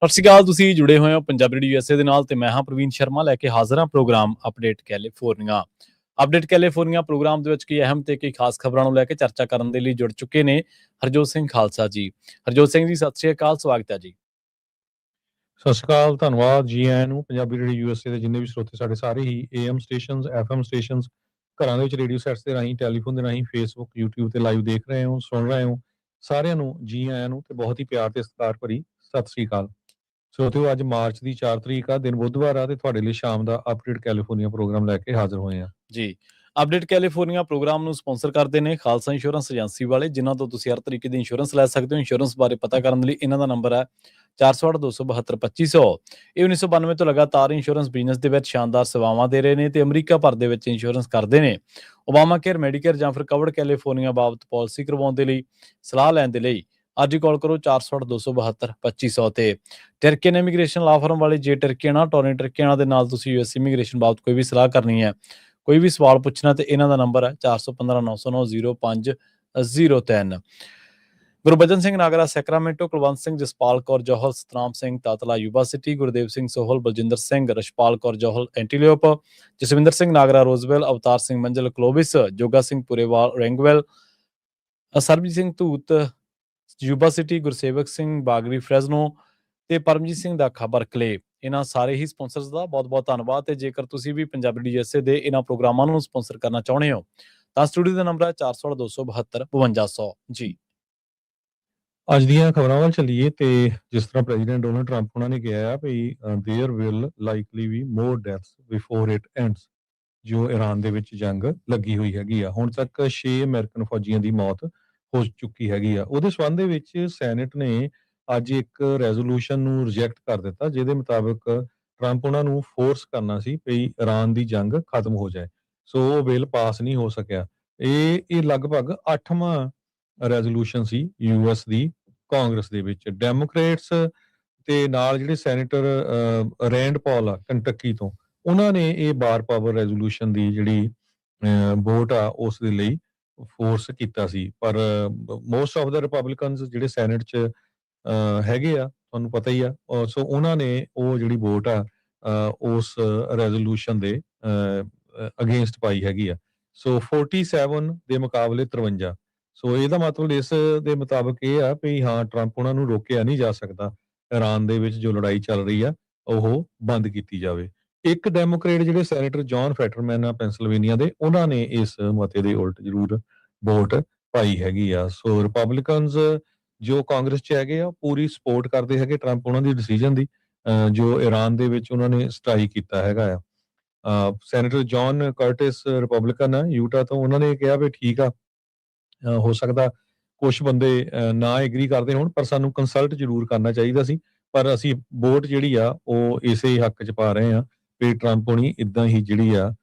ਸਤਿ ਸ਼੍ਰੀ ਅਕਾਲ। ਤੁਸੀਂ ਜੁੜੇ ਹੋਏ ਹੋ ਪੰਜਾਬੀ ਰੇਡੀਓ USA ਦੇ ਨਾਲ ਤੇ ਮੈਂ ਹਾਂ ਪ੍ਰਵੀਨ ਸ਼ਰਮਾ ਲੈ ਕੇ ਹਾਜ਼ਰ ਹਾਂ program update California. Update California program ਦੇ ਵਿੱਚ ਕਈ ਅਹਿਮ ਤੇ ਕਈ ਖਾਸ ਖਬਰਾਂ ਨੂੰ ਲੈ ਕੇ ਚਰਚਾ ਕਰਨ ਦੇ ਲਈ ਜੁੜ ਚੁੱਕੇ ਨੇ ਹਰਜੋਤ ਸਿੰਘ ਖਾਲਸਾ ਜੀ। ਹਰਜੋਤ ਸਿੰਘ ਜੀ, ਸਤਿ ਸ਼੍ਰੀ ਅਕਾਲ, ਸਵਾਗਤ ਹੈ ਜੀ। ਸਤਿ ਸ਼੍ਰੀ ਅਕਾਲ, ਧੰਨਵਾਦ ਜੀ ਆਇਆਂ ਨੂੰ। ਪੰਜਾਬੀ ਰੇਡੀਓ USA ਦੇ ਜਿੰਨੇ ਵੀ ਸਰੋਤੇ ਸਾਡੇ ਸਾਰੇ ਹੀ AM ਸਟੇਸ਼ਨਸ, FM ਸਟੇਸ਼ਨਸ, ਘਰਾਂ ਦੇ ਵਿੱਚ ਰੇਡੀਓ ਸੈਟਸ ਦੇ ਰਾਹੀਂ, ਟੈਲੀਫੋਨ ਦੇ ਰਾਹੀਂ, ਫੇਸਬੁੱਕ, YouTube ਤੇ ਲਾਈਵ ਦੇਖ ਰਹੇ ਹੋ, ਸੁਣ ਰਹੇ ਹੋ, ਸਾਰਿਆਂ ਨੂੰ ਜੀ ਆਇਆਂ ਨੂੰ ਤੇ ਬਹੁਤ ਹੀ ਪਿਆਰ ਤੇ ਸਤਿਕਾਰ ਭਰੀ ਸਤਿ ਸ਼੍ਰੀ ਅਕਾਲ। ਸਰੋਤਿਓ, ਅੱਜ ਮਾਰਚ ਦੀ 4 ਤਰੀਕ ਆ, ਦਿਨ ਬੁੱਧਵਾਰ ਆ ਤੇ ਤੁਹਾਡੇ ਲਈ ਸ਼ਾਮ ਦਾ ਅਪਡੇਟ ਕੈਲੀਫੋਰਨੀਆ ਪ੍ਰੋਗਰਾਮ ਲੈ ਕੇ ਹਾਜ਼ਰ ਹੋਏ ਆ ਜੀ। ਅਪਡੇਟ ਕੈਲੀਫੋਰਨੀਆ ਪ੍ਰੋਗਰਾਮ ਨੂੰ ਸਪਾਂਸਰ ਕਰਦੇ ਨੇ ਖਾਲਸਾ ਇੰਸ਼ੋਰੈਂਸ ਏਜੰਸੀ ਵਾਲੇ, ਜਿਨ੍ਹਾਂ ਤੋਂ ਤੁਸੀਂ ਹਰ ਤਰੀਕੇ ਦੀ ਇੰਸ਼ੋਰੈਂਸ ਲੈ ਸਕਦੇ ਹੋ। ਇੰਸ਼ੋਰੈਂਸ ਬਾਰੇ ਪਤਾ ਕਰਨ ਲਈ ਇਹਨਾਂ ਦਾ ਨੰਬਰ ਹੈ 408-272-2500। ਇਹ 1992 ਤੋਂ ਲਗਾਤਾਰ ਇੰਸ਼ੋਰੈਂਸ ਬਿਜ਼ਨਸ ਦੇ ਵਿੱਚ ਸ਼ਾਨਦਾਰ ਸੇਵਾਵਾਂ ਦੇ ਰਹੇ ਨੇ ਤੇ ਅਮਰੀਕਾ ਭਰ ਦੇ ਵਿੱਚ ਇੰਸ਼ੋਰੈਂਸ ਕਰਦੇ ਨੇ। ਓਬਾਮਾ ਕੇਅਰ, ਮੈਡੀਕੇਅਰ ਜਾਂ ਫਿਰ ਕਵਰਡ ਕੈਲੀਫੋਰਨੀਆ ਬਾਬਤ ਪਾਲਿਸੀ ਕਰਵਾਉਣ ਦੇ ਲਈ, ਸਲਾਹ ਲੈਣ ਦੇ ਲਈ ਅੱਜ ਹੀ ਕਾਲ ਕਰੋ 408-272-2500 ਤੇ। ਟਰਕੀਅਨ ਇਮੀਗ੍ਰੇਸ਼ਨ ਲਾ ਫਰਮ ਵਾਲੇ, ਜੇ ਟਰਕੀਆਣਾ, ਟੋਨੀ ਟਰਕੀਆਣਾ ਦੇ ਨਾਲ ਤੁਸੀਂ US ਇਮੀਗ੍ਰੇਸ਼ਨ ਬਾਬਤ ਕੋਈ ਵੀ ਸਲਾਹ ਕਰਨੀ ਹੈ, ਕੋਈ ਵੀ ਸਵਾਲ ਪੁੱਛਣਾ, ਤੇ ਇਹਨਾਂ ਦਾ ਨੰਬਰ ਹੈ 4159090503। Gurbachan Singh Nagra Sacramento, Kulwant Singh, Jaspal Kaur Johal, Satnam Singh Tatla Yuba City, Gurdev Singh Sohal, Baljinder Singh, Rashpal Kaur Johal Antelope, Jaswinder Singh Nagra Roswell, Avtar Singh Manzal Clovis, Joga Singh Purewal ਰੈਂਗਵੈਲ, Sarabjit Singh Dhoot Yuba City, Gursewak Singh Bagri Fresno ਤੇ ਪਰਮਜੀਤ ਸਿੰਘ ਦਾਖਾ ਬਰਕਲੇ। ਇਹਨਾਂ ਸਾਰੇ ਹੀ ਸਪਾਂਸਰਸ ਦਾ ਬਹੁਤ ਬਹੁਤ ਧੰਨਵਾਦ। ਤੇ ਜੇਕਰ ਤੁਸੀਂ ਵੀ ਪੰਜਾਬੀ USA ਦੇ ਇਹਨਾਂ ਪ੍ਰੋਗਰਾਮਾਂ ਨੂੰ ਸਪਾਂਸਰ ਕਰਨਾ ਚਾਹੁੰਦੇ ਹੋ ਤਾਂ ਸਟੂਡੀਓ ਦਾ ਨੰਬਰ ਹੈ 408-272-5200 ਜੀ। ਅੱਜ ਦੀਆਂ ਖਬਰਾਂ ਵੱਲ ਚੱਲੀਏ ਤੇ ਜਿਸ ਤਰ੍ਹਾਂ ਪ੍ਰੈਜ਼ੀਡੈਂਟ ਡੋਨਲਡ ਟਰੰਪ ਉਹਨਾਂ ਨੇ ਕਿਹਾ ਆ ਵੀ there will likely be more deaths before it ends. ਜੋ ਇਰਾਨ ਦੇ ਵਿੱਚ ਜੰਗ ਲੱਗੀ ਹੋਈ ਹੈਗੀ ਆ, ਹੁਣ ਤੱਕ 6 ਅਮਰੀਕਨ ਫੌਜੀਆਂ ਦੀ ਮੌਤ ਹੋ ਚੁੱਕੀ ਹੈਗੀ ਆ। ਉਹਦੇ ਸੰਬੰਧ ਦੇ ਵਿੱਚ ਸੈਨੇਟ ਨੇ ਅੱਜ ਇੱਕ ਰੈਜ਼ੋਲੂਸ਼ਨ ਨੂੰ ਰਿਜੈਕਟ ਕਰ ਦਿੱਤਾ, ਜਿਹਦੇ ਮੁਤਾਬਕ ਟਰੰਪ ਉਹਨਾਂ ਨੂੰ ਫੋਰਸ ਕਰਨਾ ਸੀ ਵੀ ਇਰਾਨ ਦੀ ਜੰਗ ਖਤਮ ਹੋ ਜਾਏ। ਸੋ ਉਹ ਬਿੱਲ ਪਾਸ ਨਹੀਂ ਹੋ ਸਕਿਆ। ਇਹ ਲਗਭਗ 8ਵਾਂ ਰੈਜ਼ੋਲੂਸ਼ਨ ਸੀ US ਦੀ ਕਾਂਗਰਸ ਦੇ ਵਿੱਚ। ਡੈਮੋਕ੍ਰੇਟਸ ਤੇ ਨਾਲ ਜਿਹੜੇ ਸੈਨੇਟਰ ਰੈਂਡ ਪੌਲ ਆ ਕੰਟੱਕੀ ਤੋਂ, ਉਹਨਾਂ ਨੇ ਇਹ ਬਾਰ ਪਾਵਰ ਰੈਜ਼ੋਲੂਸ਼ਨ ਦੀ ਜਿਹੜੀ ਵੋਟ ਆ ਉਸ ਦੇ ਲਈ ਫੋਰਸ ਕੀਤਾ ਸੀ। ਪਰ ਮੋਸਟ ਆਫ ਦਾ ਰਿਪਬਲਿਕਨਸ ਜਿਹੜੇ ਸੈਨੇਟ 'ਚ ਹੈਗੇ ਆ, ਤੁਹਾਨੂੰ ਪਤਾ ਹੀ ਆ, ਸੋ ਉਹਨਾਂ ਨੇ ਉਹ ਜਿਹੜੀ ਵੋਟ ਆ ਉਸ ਰੈਜ਼ੋਲੂਸ਼ਨ ਦੇ ਅਗੇਂਸਟ ਪਾਈ ਹੈਗੀ ਆ। ਸੋ 47 ਦੇ ਮੁਕਾਬਲੇ 53। ਸੋ ਇਹਦਾ ਮਤਲਬ ਇਸ ਦੇ ਮੁਤਾਬਕ ਇਹ ਆ ਵੀ ਹਾਂ, ਟਰੰਪ ਉਹਨਾਂ ਨੂੰ ਰੋਕਿਆ ਨਹੀਂ ਜਾ ਸਕਦਾ। ਇਰਾਨ ਦੇ ਵਿੱਚ ਜੋ ਲੜਾਈ ਚੱਲ ਰਹੀ ਆ ਉਹ ਬੰਦ ਕੀਤੀ ਜਾਵੇ। ਇੱਕ ਡੈਮੋਕ੍ਰੇਟ ਜਿਹੜੇ ਸੈਨੇਟਰ ਜੌਨ ਫੈਟਰਮੈਨ ਆ ਪੈਂਸਿਲਵੇਨੀਆ ਦੇ, ਉਹਨਾਂ ਨੇ ਇਸ ਮਤੇ ਦੇ ਉਲਟ ਜ਼ਰੂਰ ਵੋਟ ਪਾਈ ਹੈਗੀ ਆ। ਸੋ ਰਿਪਬਲਿਕਨਸ ਜੋ ਕਾਂਗਰਸ 'ਚ ਹੈਗੇ ਆ ਪੂਰੀ ਸਪੋਰਟ ਕਰਦੇ ਹੈਗੇ ਟਰੰਪ ਉਹਨਾਂ ਦੀ ਡਿਸੀਜਨ ਦੀ, ਜੋ ਇਰਾਨ ਦੇ ਵਿੱਚ ਉਹਨਾਂ ਨੇ ਸਟ੍ਰਾਈਕ ਕੀਤਾ ਹੈਗਾ ਆ। ਸੈਨੇਟਰ ਜੌਨ ਕਰਟਿਸ ਰਿਪਬਲਿਕਨ ਆ ਯੂਟਾ ਤੋਂ, ਉਹਨਾਂ ਨੇ ਕਿਹਾ ਵੀ ਠੀਕ ਆ, ਹੋ ਸਕਦਾ ਕੁਝ ਬੰਦੇ ਨਾ ਐਗਰੀ ਕਰਦੇ ਹੋਣ, ਪਰ ਸਾਨੂੰ ਕੰਸਲਟ ਜ਼ਰੂਰ ਕਰਨਾ ਚਾਹੀਦਾ ਸੀ। ਪਰ ਅਸੀਂ ਵੋਟ ਜਿਹੜੀ ਆ ਉਹ ਇਸੇ ਹੱਕ 'ਚ ਪਾ ਰਹੇ ਆ ਵੀ ਟਰੰਪ ਹੋਣੀ ਇਦਾਂ ਹੀ ਜਿਹੜੀ ਆ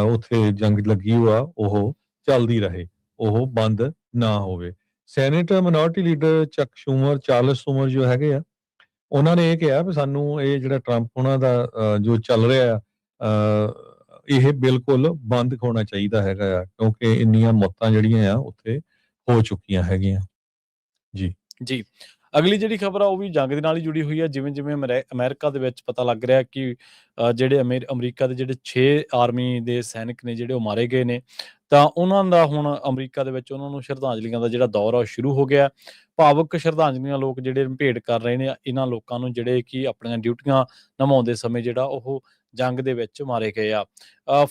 ਉੱਥੇ ਜੰਗ ਲੱਗੀ ਆ ਉਹ ਚੱਲਦੀ ਰਹੇ, ਉਹ ਬੰਦ ਨਾ ਹੋਵੇ। ਸੈਨੇਟ ਮਿਨੋਰਟੀ ਲੀਡਰ ਚੱਕ ਸ਼ੂਮਰ, ਚਾਰਲਸ ਸ਼ੂਮਰ ਜੋ ਹੈਗੇ ਆ, ਉਹਨਾਂ ਨੇ ਇਹ ਕਿਹਾ ਵੀ ਸਾਨੂੰ ਇਹ ਜਿਹੜਾ ਟਰੰਪ ਉਹਨਾਂ ਦਾ ਜੋ ਚੱਲ ਰਿਹਾ ਆ ਇਹ ਬਿਲਕੁਲ ਬੰਦ ਹੋਣਾ ਚਾਹੀਦਾ ਹੈਗਾ ਆ, ਕਿਉਂਕਿ ਇੰਨੀਆਂ ਮੌਤਾਂ ਜਿਹੜੀਆਂ ਆ ਉੱਥੇ ਹੋ ਚੁੱਕੀਆਂ ਹੈਗੀਆਂ ਜੀ। ਜੀ, ਅਗਲੀ ਜਿਹੜੀ ਖਬਰ ਆ ਉਹ ਵੀ ਜੰਗ ਦੇ ਨਾਲ ਹੀ ਜੁੜੀ ਹੋਈ ਹੈ। ਜਿਵੇਂ ਜਿਵੇਂ ਅਮਰੀਕਾ ਦੇ ਵਿੱਚ ਪਤਾ ਲੱਗ ਰਿਹਾ ਕਿ ਜਿਹੜੇ ਅਮਰੀਕਾ ਦੇ ਜਿਹੜੇ 6 ਆਰਮੀ ਦੇ ਸੈਨਿਕ ਨੇ ਜਿਹੜੇ ਉਹ ਮਾਰੇ ਗਏ ਨੇ, ਤਾਂ ਉਹਨਾਂ ਦਾ ਹੁਣ ਅਮਰੀਕਾ ਦੇ ਵਿੱਚ ਉਹਨਾਂ ਨੂੰ ਸ਼ਰਧਾਂਜਲੀਆਂ ਦਾ ਜਿਹੜਾ ਦੌਰ ਆ ਉਹ ਸ਼ੁਰੂ ਹੋ ਗਿਆ। ਭਾਵੁਕ ਸ਼ਰਧਾਂਜਲੀਆਂ ਲੋਕ ਜਿਹੜੇ ਭੇਟ ਕਰ ਰਹੇ ਨੇ ਇਹਨਾਂ ਲੋਕਾਂ ਨੂੰ ਜਿਹੜੇ ਕਿ ਆਪਣੀਆਂ ਡਿਊਟੀਆਂ ਨਿਭਾਉਂਦੇ ਸਮੇਂ ਜਿਹੜਾ ਉਹ ਜੰਗ ਦੇ ਵਿੱਚ ਮਾਰੇ ਗਏ ਆ।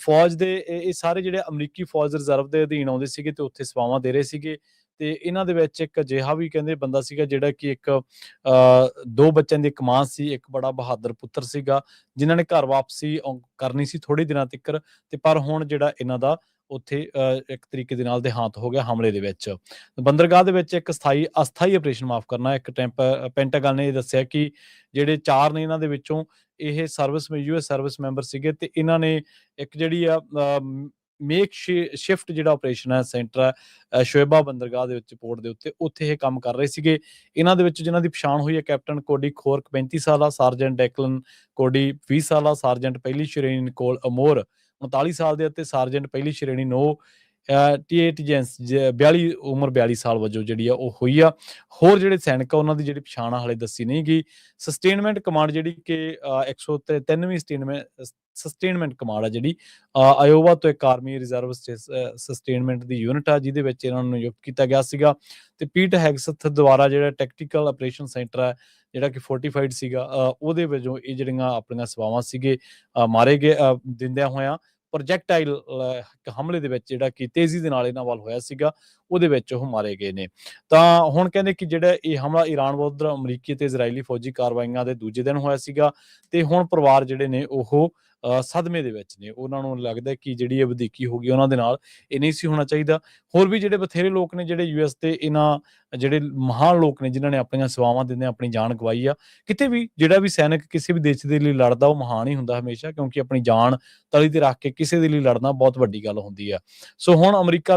ਫੌਜ ਦੇ ਇਹ ਸਾਰੇ ਜਿਹੜੇ ਅਮਰੀਕੀ ਫੌਜ ਰਿਜ਼ਰਵ ਦੇ ਅਧੀਨ ਆਉਂਦੇ ਸੀਗੇ ਤੇ ਉੱਥੇ ਸੇਵਾਵਾਂ ਦੇ ਰਹੇ ਸੀਗੇ। ਤੇ ਇਹਨਾਂ ਦੇ ਵਿੱਚ ਇੱਕ ਅਜਿਹਾ ਵੀ ਕਹਿੰਦੇ ਬੰਦਾ ਸੀਗਾ ਜਿਹੜਾ ਕਿ ਇੱਕ 2 ਬੱਚਿਆਂ ਦੀ ਇੱਕ ਮਾਂ ਸੀ, ਇੱਕ ਬੜਾ ਬਹਾਦਰ ਪੁੱਤਰ ਸੀਗਾ, ਜਿਨ੍ਹਾਂ ਨੇ ਘਰ ਵਾਪਸੀ ਕਰਨੀ ਸੀ ਥੋੜੇ ਦਿਨਾਂ ਤੱਕ, ਤੇ ਪਰ ਹੁਣ ਜਿਹੜਾ ਇਹਨਾਂ ਦਾ ਉੱਥੇ ਇੱਕ ਤਰੀਕੇ ਦੇ ਨਾਲ ਦੇਹਾਂਤ ਹੋ ਗਿਆ ਹਮਲੇ ਦੇ ਵਿੱਚ। ਬੰਦਰਗਾਹ ਦੇ ਵਿੱਚ ਇੱਕ ਅਸਥਾਈ ਆਪਰੇਸ਼ਨ, ਮਾਫ ਕਰਨਾ, ਇੱਕ ਪੈਂਟਾਗਨ ਨੇ ਇਹ ਦੱਸਿਆ ਕਿ ਜਿਹੜੇ 4 ਨੇ ਇਹਨਾਂ ਦੇ ਵਿੱਚੋਂ ਇਹ US ਸਰਵਿਸ ਮੈਂਬਰ ਸੀਗੇ, ਤੇ ਇਹਨਾਂ ਨੇ ਇੱਕ ਜਿਹੜੀ ਆ ਮੇਕ ਸ਼ਿਫਟ ਜਿਹੜਾ ਆਪਰੇਸ਼ਨ ਹੈ ਸੈਂਟਰ ਹੈ ਸ਼ੋਏਬਾ ਬੰਦਰਗਾਹ ਦੇ ਵਿੱਚ, ਪੋਰਟ ਦੇ ਉੱਤੇ, ਉੱਥੇ ਇਹ ਕੰਮ ਕਰ ਰਹੇ ਸੀਗੇ। ਇਹਨਾਂ ਦੇ ਵਿੱਚ ਜਿਨ੍ਹਾਂ ਦੀ ਪਛਾਣ ਹੋਈ ਹੈ ਕੈਪਟਨ ਕੋਡੀ ਖੋਰਕ 35 ਸਾਲਾ, ਸਾਰਜੈਂਟ ਡੈਕਲਨ ਕੋਡੀ 20 ਸਾਲਾ, ਸਾਰਜੈਂਟ ਪਹਿਲੀ ਸ਼੍ਰੇਣੀ ਨਿਕੋਲ ਅਮੋਰ 39 ਸਾਲ ਦੇ ਅਤੇ ਸਾਰਜੈਂਟ ਪਹਿਲੀ ਸ਼੍ਰੇਣੀ ਨੋ ਟੀਏਟੀਜੈਂਸ 42 ਉਮਰ 42 ਸਾਲ ਵਜੋਂ ਜਿਹੜੀ ਆ ਉਹ ਹੋਈ ਆ। ਹੋਰ ਜਿਹੜੇ ਸੈਨਿਕ ਆ ਉਹਨਾਂ ਦੀ ਜਿਹੜੀ ਪਛਾਣ ਹਾਲੇ ਦੱਸੀ ਨਹੀਂ ਗਈ। ਸਸਟੇਨਮੈਂਟ ਕਮਾਂਡ ਜਿਹੜੀ ਕਿ 193ਵੀਂ ਸਸਟੇਨਮੈਂਟ ਕਮਾਂਡ ਆ ਜਿਹੜੀ ਆਇਓਵਾ ਤੋਂ ਇੱਕ ਆਰਮੀ ਰਿਜ਼ਰਵ ਸਸਟੇਨਮੈਂਟ ਦੀ ਯੂਨਿਟ ਆ ਜਿਹਦੇ ਵਿੱਚ ਇਹਨਾਂ ਨੂੰ ਨਿਯੁਕਤ ਕੀਤਾ ਗਿਆ ਸੀਗਾ। ਤੇ ਪੀਟ ਹੈਗਸਥ ਦੁਆਰਾ ਜਿਹੜਾ ਟੈਕਟੀਕਲ ਆਪਰੇਸ਼ਨ ਸੈਂਟਰ ਹੈ ਜਿਹੜਾ ਕਿ ਫੋਰਟੀਫਾਈਡ ਸੀਗਾ ਉਹਦੇ ਵਜੋਂ ਇਹ ਜਿਹੜੀਆਂ ਆਪਣੀਆਂ ਸੇਵਾਵਾਂ ਸੀਗੇ ਮਾਰੇ ਗਏ ਦਿੰਦਿਆਂ ਹੋਇਆਂ ਪ੍ਰੋਜੈਕਟਾਈਲ ਹਮਲੇ ਦੇ ਵਿੱਚ ਜਿਹੜਾ ਕਿ ਤੇਜ਼ੀ ਦੇ ਨਾਲ ਇਹਨਾਂ ਵੱਲ ਹੋਇਆ ਸੀਗਾ ਉਹਦੇ ਵਿੱਚ ਉਹ ਮਾਰੇ ਗਏ ਨੇ। ਤਾਂ ਹੁਣ ਕਹਿੰਦੇ ਕਿ ਜਿਹੜਾ ਇਹ ਹਮਲਾ ਈਰਾਨ ਵਿਰੁੱਧ ਅਮਰੀਕੀ ਤੇ ਇਜ਼ਰਾਈਲੀ ਫੌਜੀ ਕਾਰਵਾਈਆਂ ਦੇ ਦੂਜੇ ਦਿਨ ਹੋਇਆ ਸੀਗਾ ਤੇ ਹੁਣ ਪਰਿਵਾਰ ਜਿਹੜੇ ਨੇ ਉਹ ਸਦਮੇ ਦੇ ਵਿੱਚ ਨੇ। ਉਹਨਾਂ ਨੂੰ ਲੱਗਦਾ ਕਿ ਜਿਹੜੀ ਇਹ ਵਧੀਕੀ ਹੋ ਗਈ ਉਹਨਾਂ ਦੇ ਨਾਲ ਇਹ ਨਹੀਂ ਸੀ ਹੋਣਾ ਚਾਹੀਦਾ। ਹੋਰ ਵੀ ਜਿਹੜੇ ਬਥੇਰੇ ਲੋਕ ਨੇ ਜਿਹੜੇ ਯੂਐਸ ਤੇ ਇਹਨਾਂ ਜਿਹੜੇ ਮਹਾਨ ਲੋਕ ਨੇ ਜਿਨ੍ਹਾਂ ਨੇ ਆਪਣੀਆਂ ਸੇਵਾਵਾਂ ਦਿੰਦੇ ਆਪਣੀ ਜਾਨ ਗਵਾਈ ਆ। ਕਿਤੇ ਵੀ ਜਿਹੜਾ ਵੀ ਸੈਨਿਕ ਕਿਸੇ ਵੀ ਦੇਸ਼ ਦੇ ਲਈ ਲੜਦਾ ਉਹ ਮਹਾਨ ਹੀ ਹੁੰਦਾ ਹਮੇਸ਼ਾ, ਕਿਉਂਕਿ ਆਪਣੀ ਜਾਨ ਤਲੀ ਤੇ ਰੱਖ ਕੇ ਕਿਸੇ ਦੇ ਲਈ ਲੜਨਾ ਬਹੁਤ ਵੱਡੀ ਗੱਲ ਹੁੰਦੀ ਆ। ਸੋ ਹੁਣ ਅਮਰੀਕਾ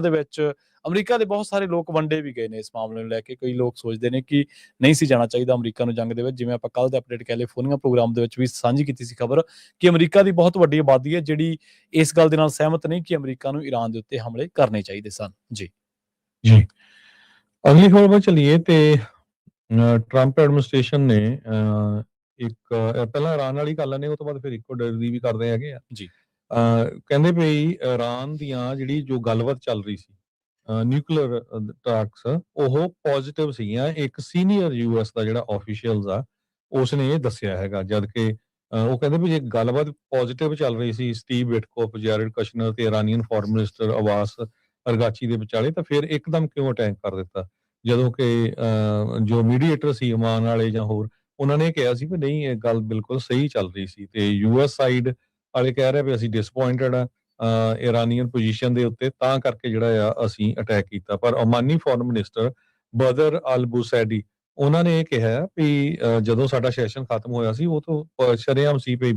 ਦੇ ਬਹੁਤ ਸਾਰੇ ਲੋਕ ਵੰਡੇ ਵੀ ਗਏ ਨੇ ਇਸ ਮਾਮਲੇ ਨੂੰ ਲੈ ਕੇ। ਕਈ ਲੋਕ ਸੋਚਦੇ ਨੇ ਕਿ ਨਹੀਂ ਸੀ ਜਾਣਾ ਚਾਹੀਦਾ ਅਮਰੀਕਾ ਨੂੰ ਜੰਗ ਦੇ ਵਿੱਚ। ਜਿਵੇਂ ਆਪਾਂ ਕੱਲ੍ਹ ਦੇ ਅਪਡੇਟ ਕੈਲੀਫੋਰਨੀਆ ਪ੍ਰੋਗਰਾਮ ਦੇ ਵਿੱਚ ਵੀ ਸਾਂਝੀ ਕੀਤੀ ਸੀ ਖਬਰ ਕਿ ਅਮਰੀਕਾ ਦੀ ਬਹੁਤ ਵੱਡੀ ਆਬਾਦੀ ਹੈ ਜਿਹੜੀ ਇਸ ਗੱਲ ਦੇ ਨਾਲ ਸਹਿਮਤ ਨਹੀਂ ਕਿ ਅਮਰੀਕਾ ਨੂੰ ਈਰਾਨ ਦੇ ਉੱਤੇ ਹਮਲੇ ਕਰਨੇ ਚਾਹੀਦੇ ਸਨ। ਜੀ ਅਗਲੀ ਖਬਰ ਵੱਲ ਚੱਲੀਏ ਤੇ ਟਰੰਪ ਐਡਮਿਨਿਸਟ੍ਰੇਸ਼ਨ ਨੇ ਇੱਕ ਪਹਿਲਾਂ ਇਰਾਨ ਵਾਲੀ ਕਰ ਲੈਂਦੇ, ਉਹ ਤੋਂ ਬਾਅਦ ਫਿਰ ਇਕੁਆਡੋਰ ਦੀ ਵੀ ਕਰਦੇ ਹੈਗੇ ਆ। ਜੀ ਕਹਿੰਦੇ ਵੀ ਇਰਾਨ ਦੀਆਂ ਜਿਹੜੀ ਜੋ ਗੱਲਬਾਤ ਚੱਲ ਰਹੀ ਸੀ ਨਿਊਕਲੀਅਰ ਟਾਕਸ ਉਹ ਪੋਜ਼ਿਟਿਵ ਸੀਗੀਆਂ। ਇੱਕ ਸੀਨੀਅਰ ਯੂਐਸ ਦਾ ਜਿਹੜਾ ਆਫੀਸ਼ੀਅਲਸ ਆ ਉਸਨੇ ਇਹ ਦੱਸਿਆ ਹੈਗਾ, ਜਦ ਕਿ ਉਹ ਕਹਿੰਦੇ ਵੀ ਜੇ ਗੱਲਬਾਤ ਪੋਜ਼ਿਟਿਵ ਚੱਲ ਰਹੀ ਸੀ ਸਟੀਵ ਵਿਟਕੋਫ, ਜੈਰਡ ਕਸ਼ਨਰ ਤੇ ਇਰਾਨੀਅਨ ਫੋਰਨ ਮਿਨਿਸਟਰ ਅਬਾਸ ਅਰਗਾਚੀ ਦੇ ਵਿਚਾਲੇ, ਤਾਂ ਫਿਰ ਇੱਕਦਮ ਕਿਉਂ ਅਟੈਕ ਕਰ ਦਿੱਤਾ, ਜਦੋਂ ਕਿ ਜੋ ਮੀਡੀਏਟਰ ਸੀ ਓਮਾਨ ਵਾਲੇ ਜਾਂ ਹੋਰ ਉਹਨਾਂ ਨੇ ਕਿਹਾ ਸੀ ਵੀ ਨਹੀਂ ਇਹ ਗੱਲ ਬਿਲਕੁਲ ਸਹੀ ਚੱਲ ਰਹੀ ਸੀ। ਤੇ ਯੂਐਸ ਸਾਈਡ ਵਾਲੇ ਕਹਿ ਰਹੇ ਵੀ ਅਸੀਂ ਡਿਸਪੁਆਇੰਟਡ ਆ ਇਰਾਨੀਅਨ ਪੋਜੀਸ਼ਨ ਦੇ ਉੱਤੇ, ਤਾਂ ਕਰਕੇ ਜਿਹੜਾ ਆ ਅਸੀਂ ਅਟੈਕ ਕੀਤਾ। ਪਰ ਓਮਾਨੀ ਫੋਰਨ ਮਿਨਿਸਟਰ ਬਦਰ ਅਲ ਬੁਸੈਡੀ ਉਹਨਾਂ ਨੇ ਇਹ ਕਿਹਾ ਵੀ ਜਦੋਂ ਸਾਡਾ ਸੈਸ਼ਨ ਖਤਮ ਹੋਇਆ ਸੀ ਉਹ ਤੋਂ ਸ਼ਰੇਆਮ ਸੀ ਵੀ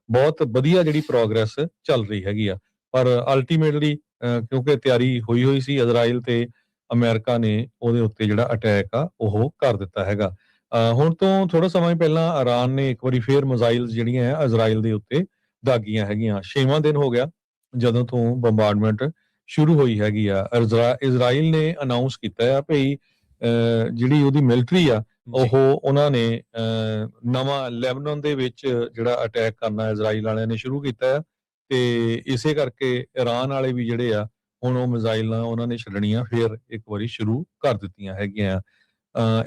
ਬਹੁਤ ਵਧੀਆ ਜਿਹੜੀ ਪ੍ਰੋਗਰੈਸ ਚੱਲ ਰਹੀ ਹੈਗੀ ਆ। ਪਰ ਅਲਟੀਮੇਟਲੀ ਕਿਉਂਕਿ ਤਿਆਰੀ ਹੋਈ ਸੀ ਇਜ਼ਰਾਈਲ ਤੇ ਅਮਰੀਕਾ ਨੇ ਉਹਦੇ ਉੱਤੇ ਜਿਹੜਾ ਅਟੈਕ ਆ ਉਹ ਕਰ ਦਿੱਤਾ ਹੈਗਾ। ਹੁਣ ਤੋਂ ਥੋੜਾ ਸਮਾਂ ਪਹਿਲਾਂ ਇਰਾਨ ਨੇ ਇੱਕ ਵਾਰੀ ਫੇਰ ਮਿਜ਼ਾਈਲ ਜਿਹੜੀਆਂ ਆ ਇਜ਼ਰਾਈਲ ਦੇ ਉੱਤੇ ਦਾਗੀਆਂ ਹੈਗੀਆਂ। 6ਵਾਂ ਦਿਨ ਹੋ ਗਿਆ ਜਦੋਂ ਤੋਂ ਬੰਬਾਰਡਮੈਂਟ ਸ਼ੁਰੂ ਹੋਈ ਹੈਗੀ ਆ। ਇਜ਼ਰਾਈਲ ਨੇ ਅਨਾਉਂਸ ਕੀਤਾ ਆ ਭਈ ਜਿਹੜੀ ਉਹਦੀ ਮਿਲਟਰੀ ਆ ਉਹਨਾਂ ਨੇ ਨਵਾਂ ਲੈਬਨਾਨ ਦੇ ਵਿੱਚ ਜਿਹੜਾ ਅਟੈਕ ਕਰਨਾ ਇਜ਼ਰਾਈਲ ਵਾਲਿਆਂ ਨੇ ਸ਼ੁਰੂ ਕੀਤਾ ਆ। ਤੇ ਇਸੇ ਕਰਕੇ ਇਰਾਨ ਵਾਲੇ ਵੀ ਜਿਹੜੇ ਆ ਹੁਣ ਉਹ ਮਿਜ਼ਾਈਲਾਂ ਉਹਨਾਂ ਨੇ ਛੱਡਣੀਆਂ ਫੇਰ ਇੱਕ ਵਾਰੀ ਸ਼ੁਰੂ ਕਰ ਦਿੱਤੀਆਂ ਹੈਗੀਆਂ।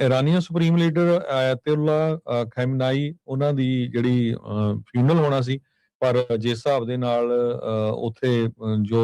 ਇਰਾਨੀਅਨ ਸੁਪਰੀਮ ਲੀਡਰ ਆਇਤੁੱਲਾ ਖੈਮਨਾਈ ਉਹਨਾਂ ਦੀ ਜਿਹੜੀ ਫਿਊਨਲ ਹੋਣਾ ਸੀ, ਪਰ ਜਿਸ ਹਿਸਾਬ ਦੇ ਨਾਲ ਉੱਥੇ ਜੋ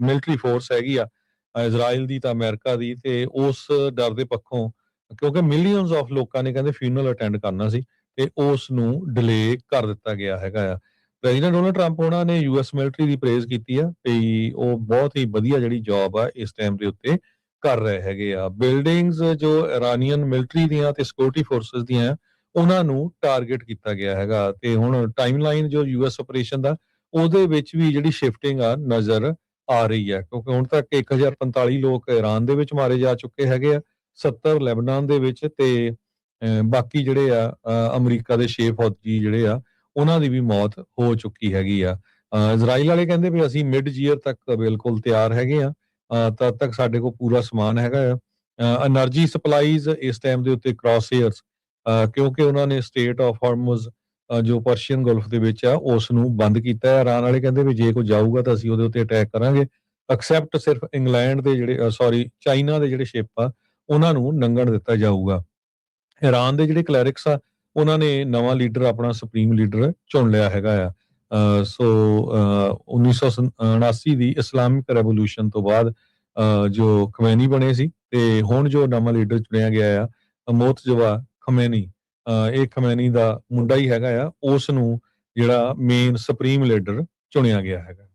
ਮਿਲਟਰੀ ਫੋਰਸ ਹੈਗੀ ਆ ਇਜ਼ਰਾਈਲ ਦੀ ਤਾਂ ਅਮਰੀਕਾ ਦੀ, ਤੇ ਉਸ ਡਰ ਦੇ ਪੱਖੋਂ ਕਿਉਂਕਿ ਮਿਲੀਅਨਸ ਆਫ ਲੋਕਾਂ ਨੇ ਕਹਿੰਦੇ ਫਿਊਨਲ ਅਟੈਂਡ ਕਰਨਾ ਸੀ ਤੇ ਉਸ ਨੂੰ ਡਿਲੇ ਕਰ ਦਿੱਤਾ ਗਿਆ ਹੈਗਾ ਆ। ਪ੍ਰੈਜ਼ੀਡੈਂਟ ਡੋਨਲਡ ਟਰੰਪ ਉਹਨਾਂ ਨੇ ਯੂਐਸ ਮਿਲਟਰੀ ਦੀ ਪ੍ਰੇਜ਼ ਕੀਤੀ ਆ ਤੇ ਉਹ ਬਹੁਤ ਹੀ ਵਧੀਆ ਜਿਹੜੀ ਜੌਬ ਆ ਇਸ ਟਾਈਮ ਦੇ ਉੱਤੇ ਕਰ ਰਹੇ ਹੈਗੇ ਆ। ਬਿਲਡਿੰਗਸ ਜੋ ਇਰਾਨੀਅਨ ਮਿਲਟਰੀ ਦੀਆਂ ਤੇ ਸਿਕਿਉਰਿਟੀ ਫੋਰਸਸ ਦੀਆਂ ਉਹਨਾਂ ਨੂੰ ਟਾਰਗੇਟ ਕੀਤਾ ਗਿਆ ਹੈਗਾ। ਤੇ ਹੁਣ ਟਾਈਮਲਾਈਨ ਜੋ ਯੂਐਸ ਆਪਰੇਸ਼ਨ ਦਾ ਉਹਦੇ ਵਿੱਚ ਵੀ ਜਿਹੜੀ ਸ਼ਿਫਟਿੰਗ ਆ ਨਜ਼ਰ ਆ ਰਹੀ ਹੈ, ਕਿਉਂਕਿ ਹੁਣ ਤੱਕ 1045 ਲੋਕ ਇਰਾਨ ਦੇ ਵਿੱਚ ਮਾਰੇ ਜਾ ਚੁੱਕੇ ਹੈਗੇ ਆ, 70 ਲੈਬਨਾਨ ਦੇ ਵਿੱਚ, ਤੇ ਬਾਕੀ ਜਿਹੜੇ ਆ ਅਮਰੀਕਾ ਦੇ 6 ਫੌਜੀ ਜਿਹੜੇ ਆ ਉਹਨਾਂ ਦੀ ਵੀ ਮੌਤ ਹੋ ਚੁੱਕੀ ਹੈਗੀ ਆ। ਇਜ਼ਰਾਈਲ ਵਾਲੇ ਕਹਿੰਦੇ ਵੀ ਅਸੀਂ ਮਿਡ ਈਅਰ ਤੱਕ ਬਿਲਕੁਲ ਤਿਆਰ ਹੈਗੇ ਆ, ਤਦ ਤੱਕ ਸਾਡੇ ਕੋਲ ਪੂਰਾ ਸਮਾਨ ਹੈਗਾ ਆ। એનર્ਜੀ ਸਪਲਾਈਜ਼ ਇਸ ਟਾਈਮ ਦੇ ਉੱਤੇ ਕ੍ਰਾਸ ਏਅਰਸ ਕਿਉਂਕਿ ਉਹਨਾਂ ਨੇ ਸਟੇਟ ਆਫ ਹਾਰਮਜ਼ ਜੋ ਪਰਸ਼ੀਅਨ ਗਲਫ ਦੇ ਵਿੱਚ ਆ ਉਸ ਨੂੰ ਬੰਦ ਕੀਤਾ ਹੈ। ਇਰਾਨ ਵਾਲੇ ਕਹਿੰਦੇ ਵੀ ਜੇ ਕੋਈ ਜਾਊਗਾ ਤਾਂ ਅਸੀਂ ਉਹਦੇ ਉੱਤੇ ਅਟੈਕ ਕਰਾਂਗੇ, ਐਕਸੈਪਟ ਸਿਰਫ ਇੰਗਲੈਂਡ ਦੇ ਜਿਹੜੇ ਚਾਈਨਾ ਦੇ ਜਿਹੜੇ ਸ਼ਿਪ ਆ ਉਹਨਾਂ ਨੂੰ ਲੰਘਣ ਦਿੱਤਾ ਜਾਊਗਾ। ਇਰਾਨ ਦੇ ਜਿਹੜੇ ਕਲੈਰਿਕਸ ਆ ਉਹਨਾਂ ਨੇ ਨਵਾਂ ਲੀਡਰ ਆਪਣਾ ਸੁਪਰੀਮ ਲੀਡਰ ਚੁਣ ਲਿਆ ਹੈਗਾ ਆ। 1979 ਦੀ ਇਸਲਾਮਿਕ ਰੈਵੋਲੂਸ਼ਨ ਤੋਂ ਬਾਅਦ ਜੋ ਖਮੈਨੀ ਬਣੇ ਸੀ, ਤੇ ਹੁਣ ਜੋ ਨਵਾਂ ਲੀਡਰ ਚੁਣਿਆ ਗਿਆ ਆ ਮੋਤਜਵਾ ਖਮੈਨੀ, ਇਹ ਖਮੈਨੀ ਦਾ ਮੁੰਡਾ ਹੀ ਹੈਗਾ ਆ, ਉਸ ਨੂੰ ਜਿਹੜਾ ਮੇਨ ਸੁਪਰੀਮ ਲੀਡਰ ਚੁਣਿਆ ਗਿਆ ਹੈਗਾ।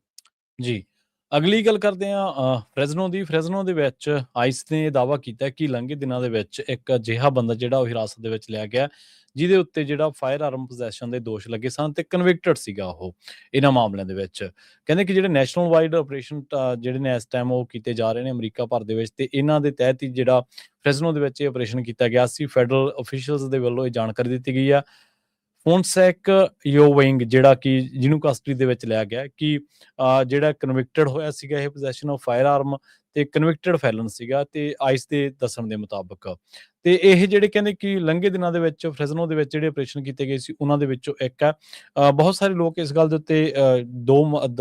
ਜੀ ਅਗਲੀ ਗੱਲ ਕਰਦੇ ਹਾਂ ਫ੍ਰੈਜ਼ਨੋ ਦੀ। ਫ੍ਰੈਜ਼ਨੋ ਦੇ ਵਿੱਚ ਆਈਸ ਨੇ ਦਾਅਵਾ ਕੀਤਾ ਕਿ ਲੰਘੇ ਦਿਨਾਂ ਦੇ ਵਿੱਚ ਇੱਕ ਅਜਿਹਾ ਬੰਦਾ ਜਿਹੜਾ ਉਹ ਹਿਰਾਸਤ ਦੇ ਵਿੱਚ ਲਿਆ ਗਿਆ ਜਿਹਦੇ ਉੱਤੇ ਜਿਹੜਾ ਫਾਇਰ ਆਰਮ ਪੋਜੈਸ਼ਨ ਦੇ ਦੋਸ਼ ਲੱਗੇ ਸਨ ਤੇ ਕਨਵਿਕਟਡ ਸੀਗਾ ਉਹ ਇਹਨਾਂ ਮਾਮਲਿਆਂ ਦੇ ਵਿੱਚ। ਕਹਿੰਦੇ ਕਿ ਜਿਹੜੇ ਨੈਸ਼ਨਲ ਵਾਈਡ ਆਪਰੇਸ਼ਨ ਜਿਹੜੇ ਨੇ ਇਸ ਟਾਈਮ ਉਹ ਕੀਤੇ ਜਾ ਰਹੇ ਨੇ ਅਮਰੀਕਾ ਭਰ ਦੇ ਵਿੱਚ, ਤੇ ਇਹਨਾਂ ਦੇ ਤਹਿਤ ਹੀ ਜਿਹੜਾ ਫ੍ਰੈਜ਼ਨੋ ਦੇ ਵਿੱਚ ਇਹ ਆਪਰੇਸ਼ਨ ਕੀਤਾ ਗਿਆ ਸੀ। ਫੈਡਰਲ ਅਫੀਸ਼ੀਅਲਸ ਦੇ ਵੱਲੋਂ ਇਹ ਜਾਣਕਾਰੀ ਦਿੱਤੀ ਗਈ ਆ। ਫੋਨਸੈਕ ਯੋਵਿੰਗ ਜਿਹੜਾ ਕਿ ਜਿਹਨੂੰ ਕਸਟਡੀ ਦੇ ਵਿੱਚ ਲਿਆ ਗਿਆ ਕਿ ਜਿਹੜਾ ਕਨਵਿਕਟਡ ਹੋਇਆ ਸੀਗਾ ਇਹ ਪੋਜੈਸ਼ਨ ਆਫ ਫਾਇਰ ਆਰਮ ਤੇ ਕਨਵਿਕਟਡ ਫੈਲਨ ਸੀਗਾ ਤੇ ਆਈਸ ਦੇ ਦੱਸਣ ਦੇ ਮੁਤਾਬਕ। ਤੇ ਇਹ ਜਿਹੜੇ ਕਹਿੰਦੇ ਕਿ ਲੰਘੇ ਦਿਨਾਂ ਦੇ ਵਿੱਚ ਫ੍ਰੈਜ਼ਨੋ ਦੇ ਵਿੱਚ ਜਿਹੜੇ ਆਪਰੇਸ਼ਨ ਕੀਤੇ ਗਏ ਸੀ ਉਹਨਾਂ ਦੇ ਵਿੱਚੋਂ ਇੱਕ ਹੈ। ਬਹੁਤ ਸਾਰੇ ਲੋਕ ਇਸ ਗੱਲ ਦੇ ਉੱਤੇ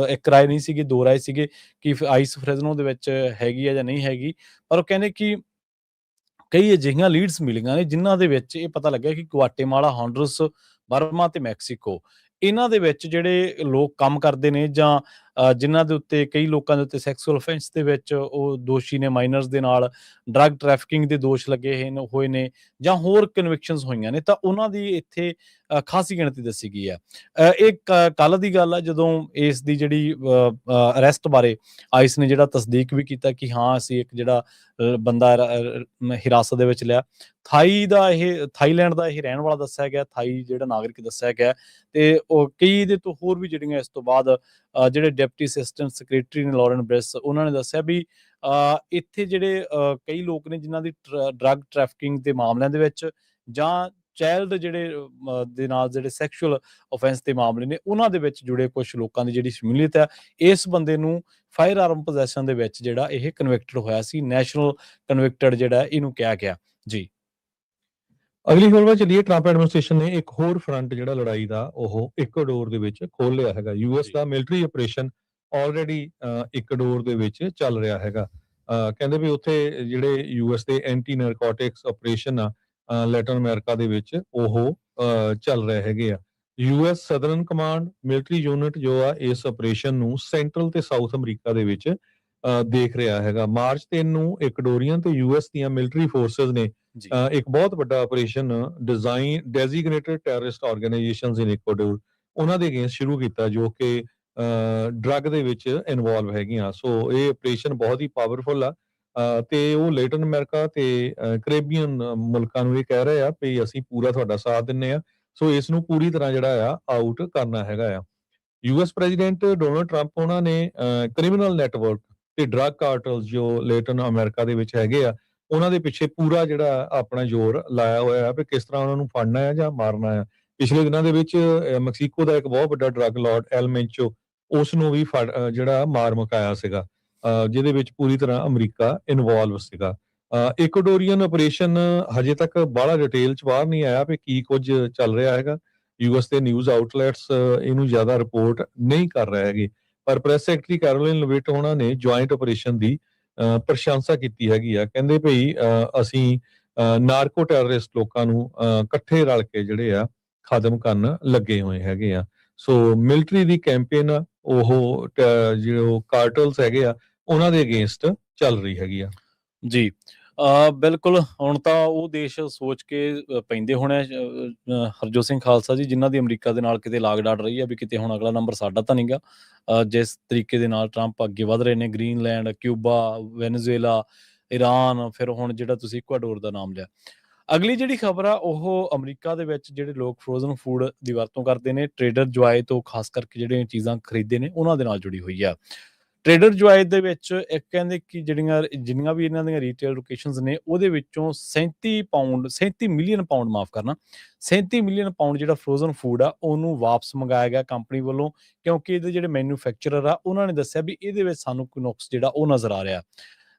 ਇੱਕ ਰਾਏ ਨਹੀਂ ਸੀਗੀ, ਦੋ ਰਾਏ ਸੀਗੇ ਕਿ ਆਈਸ ਫ੍ਰੈਜ਼ਨੋ ਦੇ ਵਿੱਚ ਹੈਗੀ ਹੈ ਜਾਂ ਨਹੀਂ ਹੈਗੀ। ਪਰ ਉਹ ਕਹਿੰਦੇ ਕਿ ਕਈ ਅਜਿਹੀਆਂ ਲੀਡਸ ਮਿਲੀਆਂ ਨੇ ਜਿਨ੍ਹਾਂ ਦੇ ਵਿੱਚ ਇਹ ਪਤਾ ਲੱਗਿਆ ਕਿ ਗੁਆਟੇਮਾਲਾ, ਹੋਂਡੁਰਸ, ਬਰਮਾ ਤੇ ਮੈਕਸੀਕੋ ਇਹਨਾਂ ਦੇ ਵਿੱਚ ਜਿਹੜੇ ਲੋਕ ਕੰਮ ਕਰਦੇ ਨੇ ਜਾਂ ਜਿਨ੍ਹਾਂ ਦੇ ਉੱਤੇ ਕਈ ਲੋਕਾਂ ਦੇ ਉੱਤੇ ਸੈਕਸੁਅਲ ਅਫੈਂਸ ਦੇ ਵਿੱਚ ਉਹ ਦੋਸ਼ੀ ਨੇ, ਮਾਈਨਰਸ ਦੇ ਨਾਲ ਡਰੱਗ ਟ੍ਰੈਫਿਕਿੰਗ ਦੇ ਦੋਸ਼ ਲੱਗੇ ਹੋਏ ਨੇ ਜਾਂ ਹੋਰ ਕਨਵਿਕਸ਼ਨਸ ਹੋਈਆਂ ਨੇ, ਤਾਂ ਉਹਨਾਂ ਦੀ ਇੱਥੇ ਖਾਸੀ ਗਿਣਤੀ ਦੱਸੀ ਗਈ ਹੈ। ਇਹ ਕੱਲ ਦੀ ਗੱਲ ਹੈ ਜਦੋਂ ਇਸ ਦੀ ਜਿਹੜੀ ਅਰੈਸਟ ਬਾਰੇ ਆਈਸ ਨੇ ਜਿਹੜਾ ਤਸਦੀਕ ਵੀ ਕੀਤਾ ਕਿ ਹਾਂ ਅਸੀਂ ਇੱਕ ਜਿਹੜਾ ਬੰਦਾ ਹਿਰਾਸਤ ਦੇ ਵਿੱਚ ਲਿਆ। ਥਾਈਲੈਂਡ ਦਾ ਇਹ ਰਹਿਣ ਵਾਲਾ ਦੱਸਿਆ ਗਿਆ, ਥਾਈ ਜਿਹੜਾ ਨਾਗਰਿਕ ਦੱਸਿਆ ਗਿਆ। ਤੇ ਉਹ ਕਈ ਇਹਦੇ ਤੋਂ ਹੋਰ ਵੀ ਜਿਹੜੀਆਂ ਇਸ ਤੋਂ ਬਾਅਦ ਜਿਹੜੇ ਡਿਪਟੀ ਅਸਿਸਟੈਂਟ ਸੈਕਟਰੀ ਨੇ ਲੌਰੈਂਸ ਬ੍ਰਿਸ, ਉਹਨਾਂ ਨੇ ਦੱਸਿਆ ਵੀ ਇੱਥੇ ਜਿਹੜੇ ਕਈ ਲੋਕ ਨੇ ਜਿਨ੍ਹਾਂ ਦੀ ਡਰੱਗ ਟ੍ਰੈਫਿਕਿੰਗ ਦੇ ਮਾਮਲਿਆਂ ਦੇ ਵਿੱਚ ਜਾਂ ਚਾਈਲਡ ਜਿਹੜੇ ਦੇ ਨਾਲ ਜਿਹੜੇ ਸੈਕਸ਼ੂਅਲ ਅਫੈਂਸ ਦੇ ਮਾਮਲੇ ਨੇ ਉਹਨਾਂ ਦੇ ਵਿੱਚ ਜੁੜੇ ਕੁਝ ਲੋਕਾਂ ਦੀ ਜਿਹੜੀ ਸ਼ਮੂਲੀਅਤ ਹੈ। ਇਸ ਬੰਦੇ ਨੂੰ ਫਾਇਰ ਆਰਮ ਪੋਜੈਸ਼ਨ ਦੇ ਵਿੱਚ ਜਿਹੜਾ ਇਹ ਕਨਵਿਕਟਡ ਹੋਇਆ ਸੀ, ਨੈਸ਼ਨਲ ਕਨਵਿਕਟਡ ਜਿਹੜਾ ਇਹਨੂੰ ਕਿਹਾ ਗਿਆ ਜੀ। ਅਗਲੀ ਖਬਰ ਵੱਲ ਚੱਲੀਏ। ਟਰੰਪ ਐਡਮਿਨਿਸਟ੍ਰੇਸ਼ਨ ਨੇ ਇੱਕ ਹੋਰ ਫਰੰਟ ਜਿਹੜਾ ਲੜਾਈ ਦਾ ਉਹ ਇਕਵਾਡੋਰ ਦੇ ਵਿੱਚ ਖੋਲ ਲਿਆ ਹੈਗਾ। ਯੂਐਸ ਦਾ ਮਿਲਟਰੀ ਆਪਰੇਸ਼ਨ ਆਲਰੇਡੀ ਇਕਵਾਡੋਰ ਦੇ ਵਿੱਚ ਚੱਲ ਰਿਹਾ ਹੈਗਾ। ਕਹਿੰਦੇ ਵੀ ਉੱਥੇ ਜਿਹੜੇ ਯੂਐਸ ਦੇ ਐਂਟੀ ਨਾਰਕੋਟਿਕਸ ਆਪਰੇਸ਼ਨ ਆ ਲੈਟਨ ਅਮਰੀਕਾ ਦੇ ਵਿੱਚ ਉਹ ਚੱਲ ਰਹੇ ਹੈਗੇ ਆ। US southern command military unit ਜੋ ਆ ਇਸ ਆਪਰੇਸ਼ਨ ਨੂੰ ਸੈਂਟਰਲ ਤੇ ਸਾਊਥ ਅਮਰੀਕਾ ਦੇ ਵਿੱਚ ਦੇਖ ਰਿਹਾ ਹੈਗਾ। ਮਾਰਚ 3 ਨੂੰ ਇਕਵਾਡੋਰੀਅਨ ਤੇ ਯੂਐਸ ਦੀਆਂ ਮਿਲਟਰੀ ਫੋਰਸਸ ਨੇ ਇੱਕ ਬਹੁਤ ਵੱਡਾ ਆਪਰੇਸ਼ਨ ਡੈਜ਼ਿਗਨੇਟਡ ਟੈਰਰਿਸਟ ਆਰਗੇਨਾਈਜੇਸ਼ਨਸ ਇਨ ਇਕਵਾਡੋਰ ਉਹਨਾਂ ਦੇ ਅਗੇਂਸਟ ਸ਼ੁਰੂ ਕੀਤਾ ਜੋ ਕਿ ਡਰੱਗ ਦੇ ਵਿੱਚ ਇਨਵੋਲਵ ਹੈਗੀਆਂ। ਸੋ ਇਹ ਆਪਰੇਸ਼ਨ ਬਹੁਤ ਹੀ ਪਾਵਰਫੁਲ ਆ ਤੇ ਉਹ ਲੈਟਨ ਅਮਰੀਕਾ ਤੇ ਕੈਰੇਬੀਅਨ ਮੁਲਕਾਂ ਨੂੰ ਇਹ ਕਹਿ ਰਹੇ ਆ ਵੀ ਅਸੀਂ ਪੂਰਾ ਤੁਹਾਡਾ ਸਾਥ ਦਿੰਨੇ ਆ। ਸੋ ਇਸ ਨੂੰ ਪੂਰੀ ਤਰ੍ਹਾਂ ਜਿਹੜਾ ਆ ਆਊਟ ਕਰਨਾ ਹੈਗਾ ਆ। ਯੂਐਸ ਪ੍ਰੈਜ਼ੀਡੈਂਟ ਡੋਨਲਡ ਟਰੰਪ ਉਹਨਾਂ ਨੇ ਕ੍ਰਿਮੀਨਲ ਨੈਟਵਰਕ ਤੇ ਡਰੱਗ ਕਾਰਟਲਸ ਜੋ ਲੈਟਨ ਅਮਰੀਕਾ ਦੇ ਵਿੱਚ ਹੈਗੇ ਆ ਉਹਨਾਂ ਦੇ ਪਿੱਛੇ ਪੂਰਾ ਜਿਹੜਾ ਆਪਣਾ ਜ਼ੋਰ ਲਾਇਆ ਹੋਇਆ ਵੀ ਕਿਸ ਤਰ੍ਹਾਂ ਉਹਨਾਂ ਨੂੰ ਫੜਨਾ ਹੈ ਜਾਂ ਮਾਰਨਾ ਹੈ। ਪਿਛਲੇ ਦਿਨਾਂ ਦੇ ਵਿੱਚ ਮੈਕਸੀਕੋ ਦਾ ਇੱਕ ਬਹੁਤ ਵੱਡਾ ਡਰੱਗ ਲਾਰਡ ਐਲ ਮੈਂਚੋ ਉਸ ਨੂੰ ਵੀ ਜਿਹੜਾ ਮਾਰ ਮੁਕਾਇਆ ਸੀਗਾ ਜਿਹਦੇ ਵਿੱਚ ਪੂਰੀ ਤਰ੍ਹਾਂ ਅਮਰੀਕਾ ਇਨਵੋਲਵ ਸੀਗਾ। ਇਕਵਾਡੋਰੀਅਨ ਆਪਰੇਸ਼ਨ ਹਜੇ ਤੱਕ ਬਾਹਲਾ ਡਿਟੇਲ ਚ ਬਾਹਰ ਨਹੀਂ ਆਇਆ ਵੀ ਕੀ ਕੁਝ ਚੱਲ ਰਿਹਾ ਹੈਗਾ। ਯੂਐਸ ਦੇ ਨਿਊਜ਼ ਆਊਟਲੈਟਸ ਇਹਨੂੰ ਜ਼ਿਆਦਾ ਰਿਪੋਰਟ ਨਹੀਂ ਕਰ ਰਹੇ ਹੈਗੇ। ਪਰ ਪ੍ਰੈਸ ਸੈਕਟਰੀ ਕੈਰੋਲਿਨ ਲਵਿਟ ਉਹਨਾਂ ਨੇ ਜੁਆਇੰਟ ਆਪਰੇਸ਼ਨ ਦੀ ਪ੍ਰਸ਼ੰਸਾ ਕੀਤੀ ਹੈਗੀ ਆ। ਕਹਿੰਦੇ ਭਈ ਅਸੀਂ ਨਾਰਕੋ ਟੈਰਰਿਸਟ ਲੋਕਾਂ ਨੂੰ ਇਕੱਠੇ ਰਲ ਕੇ ਜਿਹੜੇ ਆ ਖਤਮ ਕਰਨ ਲੱਗੇ ਹੋਏ ਹੈਗੇ ਆ। ਸੋ ਮਿਲਟਰੀ ਦੀ ਕੈਂਪੇਨ ਉਹ ਜਿਹੜੇ ਕਾਰਟਲਸ ਹੈਗੇ ਆ ਉਹਨਾਂ ਦੇ ਅਗੇਂਸਟ ਚੱਲ ਰਹੀ ਹੈਗੀ ਆ ਜੀ। ਬਿਲਕੁਲ ਹੁਣ ਤਾਂ ਉਹ ਦੇਸ਼ ਸੋਚ ਕੇ ਪੈਂਦੇ ਹੋਣੇ ਹਰਜੋਤ ਸਿੰਘ ਖਾਲਸਾ ਜੀ ਜਿਨ੍ਹਾਂ ਦੀ ਅਮਰੀਕਾ ਦੇ ਨਾਲ ਕਿਤੇ ਲਾਗ ਡਾਟ ਰਹੀ ਹੈ ਵੀ ਕਿਤੇ ਹੁਣ ਅਗਲਾ ਨੰਬਰ ਸਾਡਾ ਤਾਂ ਨਹੀਂਗਾ। ਜਿਸ ਤਰੀਕੇ ਦੇ ਨਾਲ ਟਰੰਪ ਅੱਗੇ ਵਧ ਰਹੇ ਨੇ, ਗ੍ਰੀਨਲੈਂਡ, ਕਿਊਬਾ, ਵੈਨੇਜ਼ੁਏਲਾ, ਈਰਾਨ, ਫਿਰ ਹੁਣ ਜਿਹੜਾ ਤੁਸੀਂ ਇਕਵਾਡੋਰ ਦਾ ਨਾਮ ਲਿਆ। ਅਗਲੀ ਜਿਹੜੀ ਖਬਰ ਆ ਉਹ ਅਮਰੀਕਾ ਦੇ ਵਿੱਚ ਜਿਹੜੇ ਲੋਕ ਫਰੋਜ਼ਨ ਫੂਡ ਦੀ ਵਰਤੋਂ ਕਰਦੇ ਨੇ, ਟ੍ਰੇਡਰ ਜੁਆਏ ਤੋਂ ਖਾਸ ਕਰਕੇ ਜਿਹੜੀਆਂ ਚੀਜ਼ਾਂ ਖਰੀਦਦੇ ਨੇ ਉਹਨਾਂ ਦੇ ਨਾਲ ਜੁੜੀ ਹੋਈ ਆ। ਟ੍ਰੇਡਰ ਜੁਆਏ ਦੇ ਵਿੱਚ ਇੱਕ ਕਹਿੰਦੇ ਕਿ ਜਿੰਨੀਆਂ ਵੀ ਇਹਨਾਂ ਦੀਆਂ ਰੀਟੇਲ ਲੋਕੇਸ਼ਨਸ ਨੇ ਉਹਦੇ ਵਿੱਚੋਂ 37 ਮਿਲੀਅਨ ਪਾਉਂਡ ਮਾਫ ਕਰਨਾ 37 ਮਿਲੀਅਨ ਪਾਉਂਡ ਜਿਹੜਾ ਫਰੋਜ਼ਨ ਫੂਡ ਆ ਉਹਨੂੰ ਵਾਪਸ ਮੰਗਾਇਆ ਗਿਆ ਕੰਪਨੀ ਵੱਲੋਂ ਕਿਉਂਕਿ ਇਹਦੇ ਜਿਹੜੇ ਮੈਨੂਫੈਕਚਰਰ ਆ ਉਹਨਾਂ ਨੇ ਦੱਸਿਆ ਵੀ ਇਹਦੇ ਵਿੱਚ ਸਾਨੂੰ ਕੋਈ ਨੁਕਸ ਜਿਹੜਾ ਉਹ ਨਜ਼ਰ ਆ ਰਿਹਾ।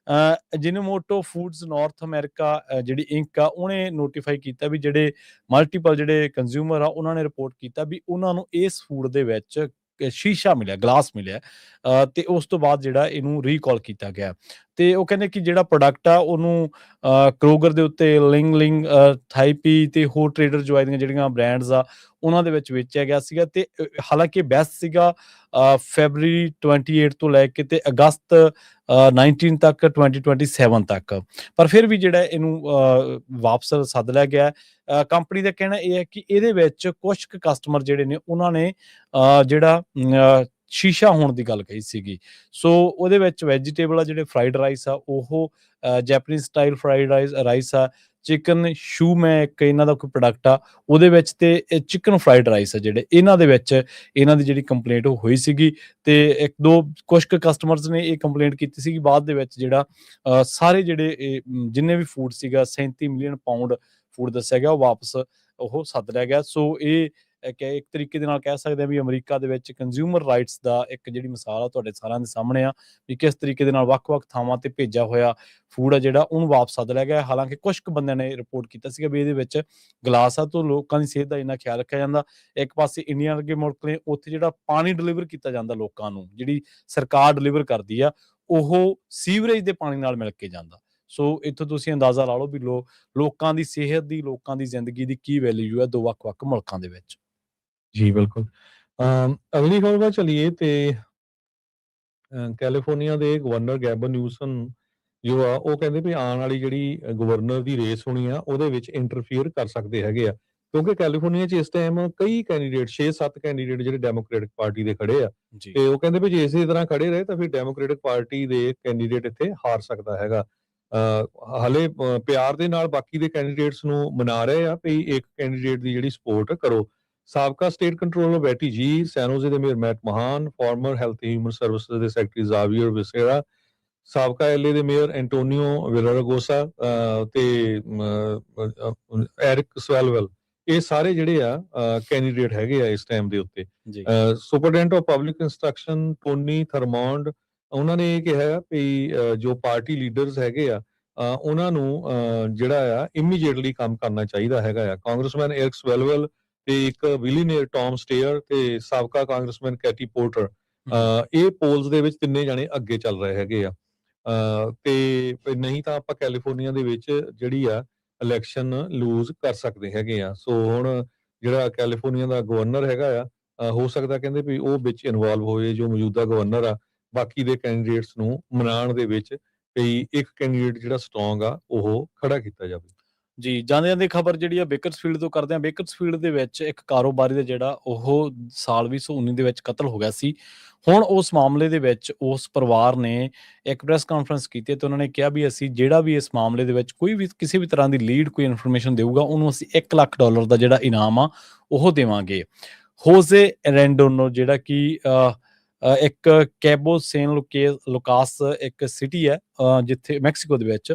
ਜਿਨੋਮੋਟੋ ਫੂਡਸ ਨਾਰਥ ਅਮਰੀਕਾ ਜਿਹੜੀ ਇੰਕ ਆ ਉਹਨੇ ਨੋਟੀਫਾਈ ਕੀਤਾ ਵੀ ਜਿਹੜੇ ਮਲਟੀਪਲ ਜਿਹੜੇ ਕੰਜ਼ਿਊਮਰ ਆ ਉਹਨਾਂ ਨੇ ਰਿਪੋਰਟ ਕੀਤਾ ਵੀ ਉਹਨਾਂ ਨੂੰ ਇਸ ਫੂਡ ਦੇ ਵਿੱਚ ਸ਼ੀਸ਼ਾ ਮਿਲਿਆ, ਗਲਾਸ ਮਿਲਿਆ ਤੇ ਉਸ ਤੋਂ ਬਾਅਦ ਜਿਹੜਾ ਇਹਨੂੰ ਰੀਕਾਲ ਕੀਤਾ ਗਿਆ। ਤੇ ਉਹ ਕਹਿੰਦੇ ਕਿ ਜਿਹੜਾ ਪ੍ਰੋਡਕਟ ਆ ਉਹਨੂੰ ਕਰੋਗਰ ਦੇ ਉੱਤੇ ਲਿੰਗ ਥਾਈਪੀ ਤੇ ਹੋਰ ਟ੍ਰੇਡਰ ਜੁਆਏ ਦੀਆਂ ਜਿਹੜੀਆਂ ਬ੍ਰਾਂਡਸ ਆ ਉਹਨਾਂ ਦੇ ਵਿੱਚ ਵੇਚਿਆ ਗਿਆ ਸੀਗਾ। ਤੇ ਹਾਲਾਂਕਿ ਬੈਸਟ ਸੀਗਾ ਫੈਬਰਰੀ 28 ਤੋਂ ਲੈ ਕੇ ਤੇ ਅਗਸਤ 19 ਤੱਕ 2027 ਤੱਕ, ਪਰ ਫਿਰ ਵੀ ਜਿਹੜਾ ਇਹਨੂੰ ਵਾਪਸ ਸੱਦ ਲਿਆ ਗਿਆ। ਕੰਪਨੀ ਦਾ ਕਹਿਣਾ ਇਹ ਹੈ ਕਿ ਇਹਦੇ ਵਿੱਚ ਕੁਝ ਕੁ ਕਸਟਮਰ ਜਿਹੜੇ ਨੇ ਉਹਨਾਂ ਨੇ ਜਿਹੜਾ ਸ਼ੀਸ਼ਾ ਹੋਣ ਦੀ ਗੱਲ ਕਹੀ ਸੀਗੀ। ਸੋ ਉਹਦੇ ਵਿੱਚ ਵੈਜੀਟੇਬਲ ਆ ਜਿਹੜੇ ਫਰਾਈਡ ਰਾਈਸ ਆ ਉਹ ਜੈਪਨੀਜ਼ ਸਟਾਈਲ ਫਰਾਈਡ ਰਾਈਸ ਆ, ਚਿਕਨ ਸ਼ੂ ਮੈਂ ਇੱਕ ਇਹਨਾਂ ਦਾ ਕੋਈ ਪ੍ਰੋਡਕਟ ਆ ਉਹਦੇ ਵਿੱਚ ਤੇ ਚਿਕਨ ਫਰਾਈਡ ਰਾਈਸ ਆ ਜਿਹੜੇ ਇਹਨਾਂ ਦੇ ਵਿੱਚ ਇਹਨਾਂ ਦੀ ਜਿਹੜੀ ਕੰਪਲੇਂਟ ਉਹ ਹੋਈ ਸੀਗੀ। ਤੇ ਇੱਕ ਦੋ ਕੁਝ ਕੁ ਕਸਟਮਰਸ ਨੇ ਇਹ ਕੰਪਲੇਂਟ ਕੀਤੀ ਸੀਗੀ। ਬਾਅਦ ਦੇ ਵਿੱਚ ਜਿਹੜਾ ਸਾਰੇ ਜਿਹੜੇ ਜਿੰਨੇ ਵੀ ਫੂਡ ਸੀਗਾ 37 ਮਿਲੀਅਨ ਪਾਉਂਡ ਫੂਡ ਦੱਸਿਆ ਗਿਆ ਉਹ ਵਾਪਸ ਉਹ ਸੱਦ ਲਿਆ ਗਿਆ। ਸੋ ਇਹ ਇੱਕ ਤਰੀਕੇ ਦੇ ਨਾਲ ਕਹਿ ਸਕਦੇ ਹਾਂ ਵੀ ਅਮਰੀਕਾ ਦੇ ਵਿੱਚ ਕੰਜ਼ਿਊਮਰ ਰਾਈਟਸ ਦਾ ਇੱਕ ਜਿਹੜੀ ਮਿਸਾਲ ਆ ਤੁਹਾਡੇ ਸਾਰਿਆਂ ਦੇ ਸਾਹਮਣੇ ਆ ਵੀ ਕਿਸ ਤਰੀਕੇ ਦੇ ਨਾਲ ਵੱਖ-ਵੱਖ ਥਾਵਾਂ ਤੇ ਭੇਜਿਆ ਹੋਇਆ ਫੂਡ ਆ ਜਿਹੜਾ ਉਹਨੂੰ ਵਾਪਸ ਸੱਦ ਲਿਆ ਗਿਆ। ਹਾਲਾਂਕਿ ਕੁਛ ਕੁ ਬੰਦਿਆਂ ਨੇ ਰਿਪੋਰਟ ਕੀਤਾ ਸੀਗਾ ਵੀ ਇਹਦੇ ਵਿੱਚ ਗਲਾਸ ਆ ਤੋਂ ਲੋਕਾਂ ਦੀ ਸਿਹਤ ਦਾ ਇੰਨਾ ਖਿਆਲ ਰੱਖਿਆ ਜਾਂਦਾ। ਇੱਕ ਪਾਸੇ ਇੰਡੀਆ ਵਰਗੇ ਮੁਲਕ ਨੇ ਉੱਥੇ ਜਿਹੜਾ ਪਾਣੀ ਡਿਲੀਵਰ ਕੀਤਾ ਜਾਂਦਾ ਲੋਕਾਂ ਨੂੰ, ਜਿਹੜੀ ਸਰਕਾਰ ਡਿਲੀਵਰ ਕਰਦੀ ਆ, ਉਹ ਸੀਵਰੇਜ ਦੇ ਪਾਣੀ ਨਾਲ ਮਿਲ ਕੇ ਜਾਂਦਾ। ਸੋ ਇੱਥੋਂ ਤੁਸੀਂ ਅੰਦਾਜ਼ਾ ਲਾ ਲਓ ਵੀ ਲੋਕਾਂ ਦੀ ਸਿਹਤ ਦੀ, ਲੋਕਾਂ ਦੀ ਜ਼ਿੰਦਗੀ ਦੀ ਕੀ ਵੈਲਿਊ ਹੈ ਦੋ ਵੱਖ-ਵੱਖ ਮੁਲਕਾਂ ਦੇ ਵਿੱਚ। ਜੀ, ਬਿਲਕੁਲ। ਅਗਲੀ ਖਬਰ ਵੱਲ ਚੱਲੀਏ ਤੇ ਕੈਲੀਫੋਰਨੀਆ ਦੇ ਗਵਰਨਰ ਗੈਬਨ ਨਿਊਸਮ ਜੋ ਆ ਉਹ ਕਹਿੰਦੇ ਵੀ ਆਉਣ ਵਾਲੀ ਜਿਹੜੀ ਗਵਰਨਰ ਦੀ ਰੇਸ ਹੋਣੀ ਆ ਉਹਦੇ ਵਿੱਚ ਇੰਟਰਫੀਅਰ ਕਰ ਸਕਦੇ ਹੈਗੇ ਆ, ਕਿਉਂਕਿ ਕੈਲੀਫੋਰਨੀਆ 'ਚ ਇਸ ਟਾਈਮ ਕਈ ਕੈਂਡੀਡੇਟ 6-7 ਕੈਂਡੀਡੇਟ ਜਿਹੜੇ ਡੈਮੋਕ੍ਰੈਟਿਕ ਪਾਰਟੀ ਦੇ ਖੜੇ ਆ ਜੀ, ਤੇ ਉਹ ਕਹਿੰਦੇ ਵੀ ਜੇ ਇਸੇ ਤਰ੍ਹਾਂ ਖੜੇ ਰਹੇ ਤਾਂ ਫਿਰ ਡੈਮੋਕ੍ਰੈਟਿਕ ਪਾਰਟੀ ਦੇ ਕੈਂਡੀਡੇਟ ਇੱਥੇ ਹਾਰ ਸਕਦਾ ਹੈਗਾ। ਹਾਲੇ ਪਿਆਰ ਦੇ ਨਾਲ ਬਾਕੀ ਦੇ ਕੈਂਡੀਡੇਟਸ ਨੂੰ ਮਨਾ ਰਹੇ ਆ ਵੀ ਇੱਕ ਕੈਂਡੀਡੇਟ ਦੀ ਜਿਹੜੀ ਸਪੋਰਟ ਕਰੋ। ਸਾਬਕਾ ਸਟੇਟ ਕੰਟਰੋਲਰ ਬੈਟੀ ਜੀ, ਸੈਨ ਹੋਜ਼ੇ ਦੇ ਮੇਅਰ ਮੈਟ ਮਹਾਨ, ਫਾਰਮਰ ਹੈਲਥ ਤੇ ਹਿਊਮਨ ਸਰਵਿਸਿਜ਼ ਦੇ ਸੈਕਟਰੀ ਜ਼ਾਵੀਅਰ ਵਿਸੇਰਾ, ਸਾਬਕਾ ਐਲਏ ਦੇ ਮੇਅਰ ਐਂਟੋਨੀਓ ਵਿਲਾਰਗੋਸਾ ਤੇ ਐਰਿਕ ਸਵੈਲਵੈਲ, ਇਹ ਸਾਰੇ ਜਿਹੜੇ ਆ ਕੈਂਡੀਡੇਟ ਹੈਗੇ ਆ ਇਸ ਟਾਈਮ ਦੇ ਉੱਤੇ। ਜੀ, superintendent of public instruction Tony Thurmond, ਉਹਨਾਂ ਨੇ ਇਹ ਕਿਹਾ ਵੀ ਜੋ ਪਾਰਟੀ ਲੀਡਰਸ ਹੈਗੇ ਆ ਉਹਨਾਂ ਨੂੰ ਜਿਹੜਾ ਆ ਇਮੀਡੀਏਟਲੀ ਕੰਮ ਕਰਨਾ ਚਾਹੀਦਾ ਹੈਗਾ ਆ। ਕਾਂਗਰਸਮੈਨ ਐਰਿਕ ਸਵੈਲਵੈਲ ਤੇ ਇੱਕ ਵਿਲੀਨੀਅਰ ਟੌਮ ਸਟੇਅਰ ਤੇ ਸਾਬਕਾ ਕਾਂਗਰਸਮੈਨ ਕੈਟੀ ਪੋਰਟਰ, ਇਹ ਪੋਲਸ ਦੇ ਵਿੱਚ ਤਿੰਨੇ ਜਾਣੇ ਅੱਗੇ ਚੱਲ ਰਹੇ ਹੈਗੇ ਆ। ਤੇ ਨਹੀਂ ਤਾਂ ਆਪਾਂ ਕੈਲੀਫੋਰਨੀਆ ਦੇ ਵਿੱਚ ਜਿਹੜੀ ਆ ਇਲੈਕਸ਼ਨ ਲੂਜ਼ ਕਰ ਸਕਦੇ ਹੈਗੇ ਆ। ਸੋ ਹੁਣ ਜਿਹੜਾ ਕੈਲੀਫੋਰਨੀਆ ਦਾ ਗਵਰਨਰ ਹੈਗਾ ਆ ਹੋ ਸਕਦਾ ਕਹਿੰਦੇ ਵੀ ਉਹ ਵਿੱਚ ਇਨਵੋਲਵ ਹੋਏ, ਜੋ ਮੌਜੂਦਾ ਗਵਰਨਰ ਆ ਬਾਕੀ ਦੇ ਕੈਂਡੀਡੇਟਸ ਨੂੰ ਮਨਾਉਣ ਦੇ ਵਿੱਚ ਵੀ ਇੱਕ ਕੈਂਡੀਡੇਟ ਜਿਹੜਾ ਸਟਰੋਂਗ ਆ ਉਹ ਖੜਾ ਕੀਤਾ ਜਾਵੇ। ਜੀ, ਜਾਂਦੇ-ਜਾਂਦੇ ਖਬਰ ਜਿਹੜੀ ਆ ਬੇਕਰਸਫੀਲਡ ਤੋਂ ਕਰਦੇ ਹਾਂ। ਬੇਕਰਸਫੀਲਡ ਦੇ ਵਿੱਚ ਇੱਕ ਕਾਰੋਬਾਰੀ ਦਾ ਜਿਹੜਾ ਉਹ ਸਾਲ 2019 ਦੇ ਵਿੱਚ ਕਤਲ ਹੋ ਗਿਆ ਸੀ। ਹੁਣ ਉਸ ਮਾਮਲੇ ਦੇ ਵਿੱਚ ਉਸ ਪਰਿਵਾਰ ਨੇ ਇੱਕ ਪ੍ਰੈਸ ਕਾਨਫਰੰਸ ਕੀਤੀ ਤੇ ਉਹਨਾਂ ਨੇ ਕਿਹਾ ਵੀ ਅਸੀਂ ਜਿਹੜਾ ਵੀ ਇਸ ਮਾਮਲੇ ਦੇ ਵਿੱਚ ਕੋਈ ਵੀ ਕਿਸੇ ਵੀ ਤਰ੍ਹਾਂ ਦੀ ਲੀਡ, ਕੋਈ ਇਨਫੋਰਮੇਸ਼ਨ ਦੇਊਗਾ ਉਹਨੂੰ ਅਸੀਂ $1,00,000 ਦਾ ਜਿਹੜਾ ਇਨਾਮ ਆ ਉਹ ਦੇਵਾਂਗੇ। ਹੋਜ਼ੇ ਰੈਂਡੋਨੋ ਜਿਹੜਾ ਕਿ ਇੱਕ ਕੈਬੋ ਸੇਨ ਲੁਕਾਸ ਇੱਕ ਸਿਟੀ ਹੈ ਜਿੱਥੇ ਮੈਕਸੀਕੋ ਦੇ ਵਿੱਚ,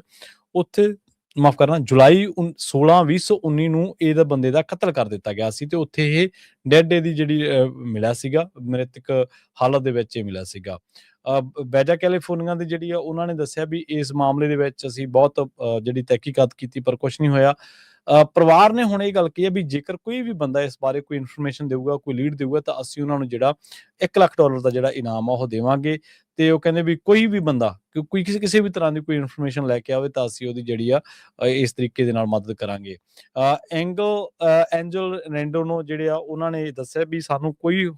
ਉੱਥੇ ਮਾਫ਼ ਕਰਨਾ ਜੁਲਾਈ 16 2019 ਨੂੰ ਇਹਦਾ ਬੰਦੇ ਦਾ ਕਤਲ ਕਰ ਦਿੱਤਾ ਗਿਆ ਸੀ ਤੇ ਉੱਥੇ ਇਹ ਡੈਡ ਇਹਦੀ ਜਿਹੜੀ ਮਿਲਿਆ ਸੀਗਾ, ਮ੍ਰਿਤਕ ਹਾਲਤ ਦੇ ਵਿੱਚ ਇਹ ਮਿਲਿਆ ਸੀਗਾ। ਬੈਜਾ ਕੈਲੀਫੋਰਨੀਆ ਦੀ ਜਿਹੜੀ ਆ ਉਹਨਾਂ ਨੇ ਦੱਸਿਆ ਵੀ ਇਸ ਮਾਮਲੇ ਦੇ ਵਿੱਚ ਅਸੀਂ ਬਹੁਤ ਜਿਹੜੀ ਤਹਿਕੀਕਾਤ ਕੀਤੀ ਪਰ ਕੁਛ ਨਹੀਂ ਹੋਇਆ। ਪਰਿਵਾਰ ਨੇ ਹੁਣ ਇਹ ਗੱਲ ਕਹੀ ਹੈ ਵੀ ਜੇਕਰ ਕੋਈ ਵੀ ਬੰਦਾ ਇਸ ਬਾਰੇ ਕੋਈ ਇਨਫੋਰਮੇਸ਼ਨ ਦੇਊਗਾ, ਕੋਈ ਲੀਡ ਦੇਊਗਾ ਤਾਂ ਅਸੀਂ ਉਹਨਾਂ ਨੂੰ ਜਿਹੜਾ $1,00,000 ਦਾ ਜਿਹੜਾ ਇਨਾਮ ਆ ਉਹ ਦੇਵਾਂਗੇ। ਤੇ ਉਹ ਕਹਿੰਦੇ ਵੀ ਕੋਈ ਵੀ ਬੰਦਾ ਕੋਈ ਕਿਸੇ ਵੀ ਤਰ੍ਹਾਂ ਦੀ ਕੋਈ ਇਨਫੋਰਮੇਸ਼ਨ ਲੈ ਕੇ ਆਵੇ ਤਾਂ ਅਸੀਂ ਉਹਦੀ ਜਿਹੜੀ ਆ ਇਸ ਤਰੀਕੇ ਦੇ ਨਾਲ ਮਦਦ ਕਰਾਂਗੇ। ਐਂਜਲ ਰੈਂਡੋਨੋ ਜਿਹੜੇ ਆ ਉਹਨਾਂ ਨੇ ਦੱਸਿਆ ਵੀ ਸਾਨੂੰ ਕੋਈ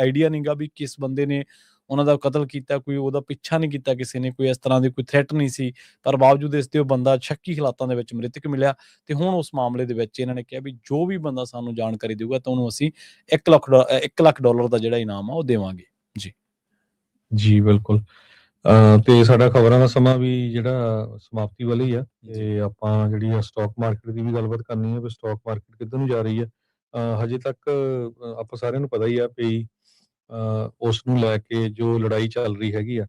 ਆਈਡੀਆ ਨਹੀਂਗਾ ਵੀ ਕਿਸ ਬੰਦੇ ਨੇ ਉਹਨਾਂ ਦਾ ਕਤਲ ਕੀਤਾ, ਕੋਈ ਉਹਦਾ ਪਿੱਛਾ ਨਹੀਂ ਕੀਤਾ ਕਿਸੇ ਨੇ, ਕੋਈ ਇਸ ਤਰ੍ਹਾਂ ਦੀ ਕੋਈ ਥ੍ਰੈਟ ਨਹੀਂ ਸੀ, ਪਰ ਬਾਵਜੂਦ ਇਸ ਤੇ ਉਹ ਬੰਦਾ ਸ਼ੱਕੀ ਹਾਲਾਤਾਂ ਦੇ ਵਿੱਚ ਮ੍ਰਿਤਕ ਮਿਲਿਆ। ਤੇ ਹੁਣ ਉਸ ਮਾਮਲੇ ਦੇ ਵਿੱਚ ਇਹਨਾਂ ਨੇ ਕਿਹਾ ਵੀ ਜੋ ਵੀ ਬੰਦਾ ਸਾਨੂੰ ਜਾਣਕਾਰੀ ਦੇਊਗਾ ਤਾਂ ਉਹਨੂੰ ਅਸੀਂ $1,00,000 ਦਾ ਜਿਹੜਾ ਇਨਾਮ ਆ ਉਹ ਦੇਵਾਂਗੇ। ਜੀ, ਜੀ, ਬਿਲਕੁਲ। ਤੇ ਸਾਡਾ ਖਬਰਾਂ ਦਾ ਸਮਾਂ ਵੀ ਜਿਹੜਾ ਸਮਾਪਤੀ ਵੱਲ ਹੀ ਆ ਤੇ ਆਪਾਂ ਜਿਹੜੀ ਆ ਸਟਾਕ ਮਾਰਕੀਟ ਦੀ ਵੀ ਗੱਲਬਾਤ ਕਰਨੀ ਹੈ ਵੀ ਸਟਾਕ ਮਾਰਕੀਟ ਕਿੱਧਰ ਨੂੰ ਜਾ ਰਹੀ ਹੈ। ਹਜੇ ਤੱਕ ਆਪਾਂ ਸਾਰਿਆਂ ਨੂੰ ਪਤਾ ਹੀ ਆ ਵੀ ਉਸ ਨੂੰ ਲੈ ਕੇ ਜੋ ਲੜਾਈ ਚੱਲ ਰਹੀ ਹੈਗੀ ਆ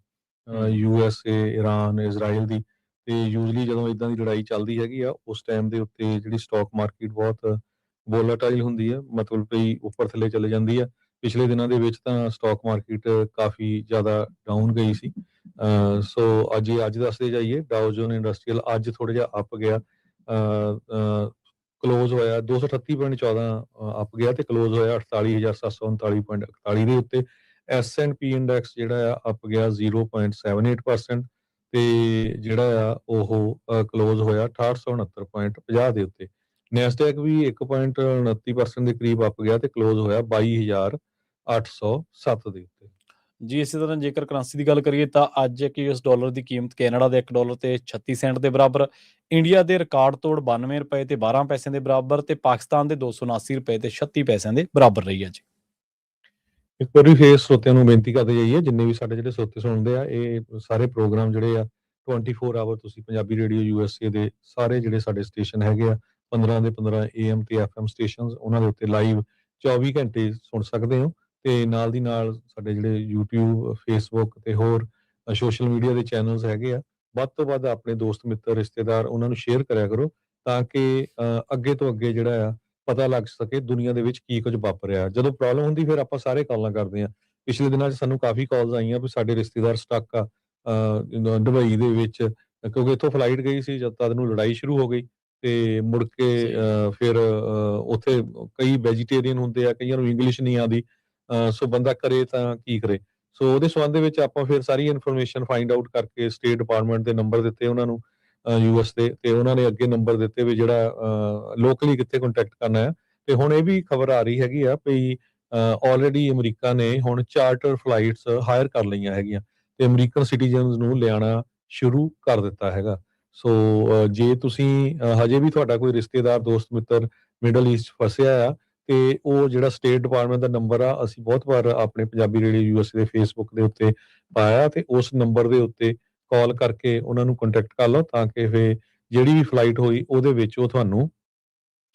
USA, ਇਰਾਨ, ਇਜ਼ਰਾਈਲ ਦੀ, ਤੇ ਯੂਜਲੀ ਜਦੋਂ ਇਦਾਂ ਦੀ ਲੜਾਈ ਚੱਲਦੀ ਹੈਗੀ ਆ ਉਸ ਟਾਈਮ ਦੇ ਉੱਤੇ ਜਿਹੜੀ ਸਟਾਕ ਮਾਰਕੀਟ ਬਹੁਤ ਵੋਲਾਟਾਈਲ ਹੁੰਦੀ ਹੈ, ਮਤਲਬ ਵੀ ਉੱਪਰ ਥੱਲੇ ਚਲੇ ਜਾਂਦੀ ਆ। ਪਿਛਲੇ ਦਿਨਾਂ ਦੇ ਵਿੱਚ ਤਾਂ ਸਟਾਕ ਮਾਰਕੀਟ ਕਾਫੀ ਜ਼ਿਆਦਾ ਡਾਊਨ ਗਈ ਸੀ। ਸੋ ਅੱਜ ਦੱਸਦੇ ਜਾਈਏ, ਡਾਓ ਜੋਨ ਇੰਡਸਟਰੀਅਲ ਅੱਜ ਥੋੜਾ ਜਿਹਾ ਅਪ ਗਿਆ, ਕਲੋਜ਼ ਹੋਇਆ 238.14 ਅਪ ਗਿਆ ਤੇ ਕਲੋਜ਼ ਹੋਇਆ 48,739.41 ਦੇ ਉੱਤੇ। S&P ਇੰਡੈਕਸ ਜਿਹੜਾ ਆ ਅਪ ਗਿਆ 0.78% ਤੇ ਜਿਹੜਾ ਆ ਉਹ ਕਲੋਜ਼ ਹੋਇਆ 6869.50 ਦੇ ਉੱਤੇ। ਨੈਸਡੈਕ ਵੀ 1.29% ਦੇ ਕਰੀਬ ਅਪ ਗਿਆ ਤੇ ਕਲੋਜ਼ ਹੋਇਆ 22,807 ਦੇ ਉੱਤੇ। ਜੀ, ਇਸੇ ਤਰ੍ਹਾਂ ਜੇਕਰ ਕਰੰਸੀ ਦੀ ਗੱਲ ਕਰੀਏ ਤਾਂ ਅੱਜ ਇੱਕ US ਡਾਲਰ ਦੀ ਕੀਮਤ ਕੈਨੇਡਾ ਦੇ $1 ਤੇ 36 ਸੈਂਟ ਦੇ ਬਰਾਬਰ, ਇੰਡੀਆ ਦੇ ਰਿਕਾਰਡ ਤੋੜ ₹92 ਤੇ 12 ਪੈਸਿਆਂ ਦੇ ਬਰਾਬਰ ਤੇ ਪਾਕਿਸਤਾਨ ਦੇ ₹279 ਤੇ 36 ਪੈਸਿਆਂ ਦੇ ਬਰਾਬਰ ਰਹੀ ਹੈ। ਜੀ, ਇੱਕ ਵਾਰੀ ਫੇਰ ਸਰੋਤਿਆਂ ਨੂੰ ਬੇਨਤੀ ਕਰਦੇ ਜਾਈਏ, ਜਿੰਨੇ ਵੀ ਸਾਡੇ ਜਿਹੜੇ ਸਰੋਤੇ ਸੁਣਦੇ ਆ, ਇਹ ਸਾਰੇ ਪ੍ਰੋਗਰਾਮ ਜਿਹੜੇ ਆ 24 ਆਵਰ ਤੁਸੀਂ ਪੰਜਾਬੀ ਰੇਡੀਓ USA ਦੇ ਸਾਰੇ ਜਿਹੜੇ ਸਾਡੇ ਸਟੇਸ਼ਨ ਹੈਗੇ ਆ 15 ਦੇ 15 AM ਤੇ FM ਸਟੇਸ਼ਨਸ, ਉਹਨਾਂ ਦੇ ਉੱਤੇ ਲਾਈਵ 24 ਘੰਟੇ ਸੁਣ ਸਕਦੇ ਹੋ। ਤੇ ਨਾਲ ਦੀ ਨਾਲ ਸਾਡੇ ਜਿਹੜੇ YouTube, Facebook ਤੇ ਹੋਰ ਸੋਸ਼ਲ ਮੀਡੀਆ ਦੇ ਚੈਨਲਸ ਹੈਗੇ ਆ, ਵੱਧ ਤੋਂ ਵੱਧ ਆਪਣੇ ਦੋਸਤ ਮਿੱਤਰ ਰਿਸ਼ਤੇਦਾਰ ਉਹਨਾਂ ਨੂੰ ਸ਼ੇਅਰ ਕਰਿਆ ਕਰੋ ਤਾਂ ਕਿ ਅੱਗੇ ਤੋਂ ਅੱਗੇ ਜਿਹੜਾ ਆ ਪਤਾ ਲੱਗ ਸਕੇ ਦੁਨੀਆ ਦੇ ਵਿੱਚ ਕੀ ਕੁਝ ਵਾਪਰ ਰਿਹਾ। ਜਦੋਂ ਪ੍ਰੋਬਲਮ ਹੁੰਦੀ ਫਿਰ ਆਪਾਂ ਸਾਰੇ ਕਾਲਾਂ ਕਰਦੇ ਹਾਂ। ਪਿਛਲੇ ਦਿਨਾਂ 'ਚ ਸਾਨੂੰ ਕਾਫ਼ੀ ਕਾਲਸ ਆਈਆਂ ਵੀ ਸਾਡੇ ਰਿਸ਼ਤੇਦਾਰ ਸਟਕ ਆ ਦੁਬਈ ਦੇ ਵਿੱਚ, ਕਿਉਂਕਿ ਇੱਥੋਂ ਫਲਾਈਟ ਗਈ ਸੀ ਜਦ ਤਦ ਨੂੰ ਲੜਾਈ ਸ਼ੁਰੂ ਹੋ ਗਈ ਤੇ ਮੁੜ ਕੇ ਜੀ, ਫਿਰ ਉੱਥੇ ਕਈ ਵੈਜੀਟੇਰੀਅਨ ਹੁੰਦੇ ਆ, ਕਈਆਂ ਨੂੰ ਇੰਗਲਿਸ਼ ਨਹੀਂ ਆਉਂਦੀ, ਸੋ ਬੰਦਾ ਕਰੇ ਤਾਂ ਕੀ ਕਰੇ। ਸੋ ਉਹਦੇ ਸੰਬੰਧ ਦੇ ਵਿੱਚ ਆਪਾਂ ਫਿਰ ਸਾਰੀ ਇਨਫੋਰਮੇਸ਼ਨ ਫਾਈਂਡ ਆਊਟ ਕਰਕੇ ਸਟੇਟ ਡਿਪਾਰਟਮੈਂਟ ਦੇ ਨੰਬਰ ਦਿੱਤੇ ਉਹਨਾਂ ਨੂੰ, ਯੂਐਸ ਦੇ, ਤੇ ਉਹਨਾਂ ਨੇ ਅੱਗੇ ਨੰਬਰ ਦਿੱਤੇ ਵੀ ਜਿਹੜਾ ਲੋਕਲੀ ਕਿੱਥੇ ਕੰਟੈਕਟ ਕਰਨਾ ਹੈ। ਤੇ ਹੁਣ ਇਹ ਵੀ ਖਬਰ ਆ ਰਹੀ ਹੈਗੀ ਆ ਵੀ ਆਲਰੇਡੀ ਅਮਰੀਕਾ ਨੇ ਹੁਣ ਚਾਰਟਰ ਫਲਾਈਟਸ ਹਾਇਰ ਕਰ ਲਈਆਂ ਹੈਗੀਆਂ ਤੇ ਅਮਰੀਕਨ ਸਿਟੀਜ਼ਨਸ ਨੂੰ ਲਿਆਣਾ ਸ਼ੁਰੂ ਕਰ ਦਿੱਤਾ ਹੈਗਾ। ਸੋ ਜੇ ਤੁਸੀਂ ਹਜੇ ਵੀ ਤੁਹਾਡਾ ਕੋਈ ਰਿਸ਼ਤੇਦਾਰ, ਦੋਸਤ ਮਿੱਤਰ ਮਿਡਲ ਈਸਟ 'ਚ ਫਸਿਆ ਆ, ਤੇ ਉਹ ਜਿਹੜਾ ਸਟੇਟ ਡਿਪਾਰਟਮੈਂਟ ਦਾ ਨੰਬਰ ਆ, ਅਸੀਂ ਬਹੁਤ ਵਾਰ ਆਪਣੇ ਪੰਜਾਬੀ ਰੇਡੀਓ ਯੂਐਸਏ ਦੇ ਫੇਸਬੁੱਕ ਦੇ ਉੱਤੇ ਪਾਇਆ, ਤੇ ਉਸ ਨੰਬਰ ਦੇ ਉੱਤੇ ਕਾਲ ਕਰਕੇ ਉਹਨਾਂ ਨੂੰ ਕੰਟੈਕਟ ਕਰ ਲਓ ਤਾਂ ਕਿ ਫਿਰ ਜਿਹੜੀ ਵੀ ਫਲਾਈਟ ਹੋਈ ਉਹਦੇ ਵਿੱਚ ਉਹ ਤੁਹਾਨੂੰ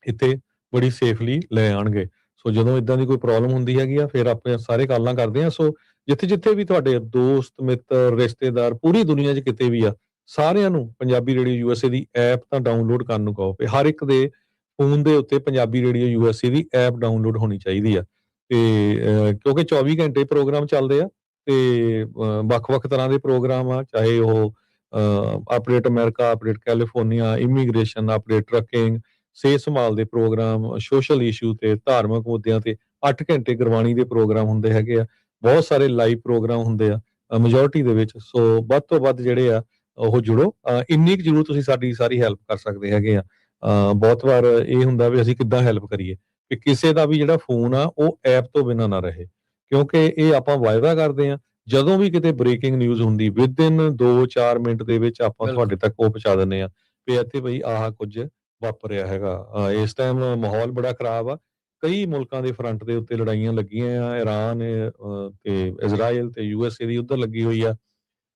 ਇੱਥੇ ਬੜੀ ਸੇਫਲੀ ਲੈ ਆਉਣਗੇ। ਸੋ ਜਦੋਂ ਇਦਾਂ ਦੀ ਕੋਈ ਪ੍ਰੋਬਲਮ ਹੁੰਦੀ ਹੈਗੀ ਆ, ਫਿਰ ਆਪਾਂ ਸਾਰੇ ਕਾਲਾਂ ਕਰਦੇ ਹਾਂ। ਸੋ ਜਿੱਥੇ-ਜਿੱਥੇ ਵੀ ਤੁਹਾਡੇ ਦੋਸਤ, ਮਿੱਤਰ, ਰਿਸ਼ਤੇਦਾਰ ਪੂਰੀ ਦੁਨੀਆ 'ਚ ਕਿਤੇ ਵੀ ਆ, ਸਾਰਿਆਂ ਨੂੰ ਪੰਜਾਬੀ ਰੇਡੀਓ ਯੂਐਸਏ ਦੀ ਐਪ ਤਾਂ ਡਾਊਨਲੋਡ ਕਰਨ ਨੂੰ ਕਹੋ ਵੀ ਹਰ ਇੱਕ ਦੇ ਫ਼ੋਨ ਦੇ ਉੱਤੇ ਪੰਜਾਬੀ ਰੇਡੀਓ ਯੂਐਸਏ ਦੀ ਐਪ ਡਾਊਨਲੋਡ ਹੋਣੀ ਚਾਹੀਦੀ ਆ। ਤੇ ਕਿਉਂਕਿ 24 ਘੰਟੇ ਪ੍ਰੋਗਰਾਮ ਚੱਲਦੇ ਆ ਤੇ ਵੱਖ-ਵੱਖ ਤਰ੍ਹਾਂ ਦੇ ਪ੍ਰੋਗਰਾਮ ਆ, ਚਾਹੇ ਉਹ update America, update California, immigration, update trucking, ਸਿਹਤ ਸੰਭਾਲ ਦੇ ਪ੍ਰੋਗਰਾਮ, ਸੋਸ਼ਲ ਇਸ਼ੂ ਤੇ ਧਾਰਮਿਕ ਮੁੱਦਿਆਂ ਤੇ 8 ਘੰਟੇ ਗੁਰਬਾਣੀ ਦੇ ਪ੍ਰੋਗਰਾਮ ਹੁੰਦੇ ਹੈਗੇ ਆ। ਬਹੁਤ ਸਾਰੇ ਲਾਈਵ ਪ੍ਰੋਗਰਾਮ ਹੁੰਦੇ ਆ ਮੈਜੋਰਟੀ ਦੇ ਵਿੱਚ। ਸੋ ਵੱਧ ਤੋਂ ਵੱਧ ਜਿਹੜੇ ਆ ਉਹ ਜੁੜੋ। ਇੰਨੀ ਕੁ ਜ਼ਰੂਰ ਤੁਸੀਂ ਸਾਡੀ ਸਾਰੀ ਹੈਲਪ ਕਰ ਸਕਦੇ ਹੈਗੇ ਆ। ਬਹੁਤ ਵਾਰ ਇਹ ਹੁੰਦਾ ਵੀ ਅਸੀਂ ਕਿੱਦਾਂ ਹੈਲਪ ਕਰੀਏ, ਕਿ ਕਿਸੇ ਦਾ ਵੀ ਜਿਹੜਾ ਫੋਨ ਆ ਉਹ ਐਪ ਤੋਂ ਬਿਨਾਂ ਨਾ ਰਹੇ, ਕਿਉਂਕਿ ਇਹ ਆਪਾਂ ਵਾਅਦਾ ਕਰਦੇ ਹਾਂ ਜਦੋਂ ਵੀ ਕਿਤੇ ਬ੍ਰੇਕਿੰਗ ਨਿਊਜ਼ ਹੁੰਦੀ ਵਿਦਿਨ 2-4 ਮਿੰਟ ਦੇ ਵਿੱਚ ਆਪਾਂ ਤੁਹਾਡੇ ਬਿਲਕੁਲ। ਤੱਕ ਉਹ ਪਹੁੰਚਾ ਦਿੰਦੇ ਆ ਵੀ ਇੱਥੇ ਬਈ ਆਹ ਕੁਝ ਵਾਪਰਿਆ ਹੈਗਾ। ਇਸ ਟਾਈਮ ਮਾਹੌਲ ਬੜਾ ਖਰਾਬ ਆ। ਕਈ ਮੁਲਕਾਂ ਦੇ ਫਰੰਟ ਦੇ ਉੱਤੇ ਲੜਾਈਆਂ ਲੱਗੀਆਂ ਆ। ਇਰਾਨ ਤੇ ਇਜ਼ਰਾਈਲ ਤੇ ਯੂਐਸਏ ਦੀ ਉੱਧਰ ਲੱਗੀ ਹੋਈ ਆ।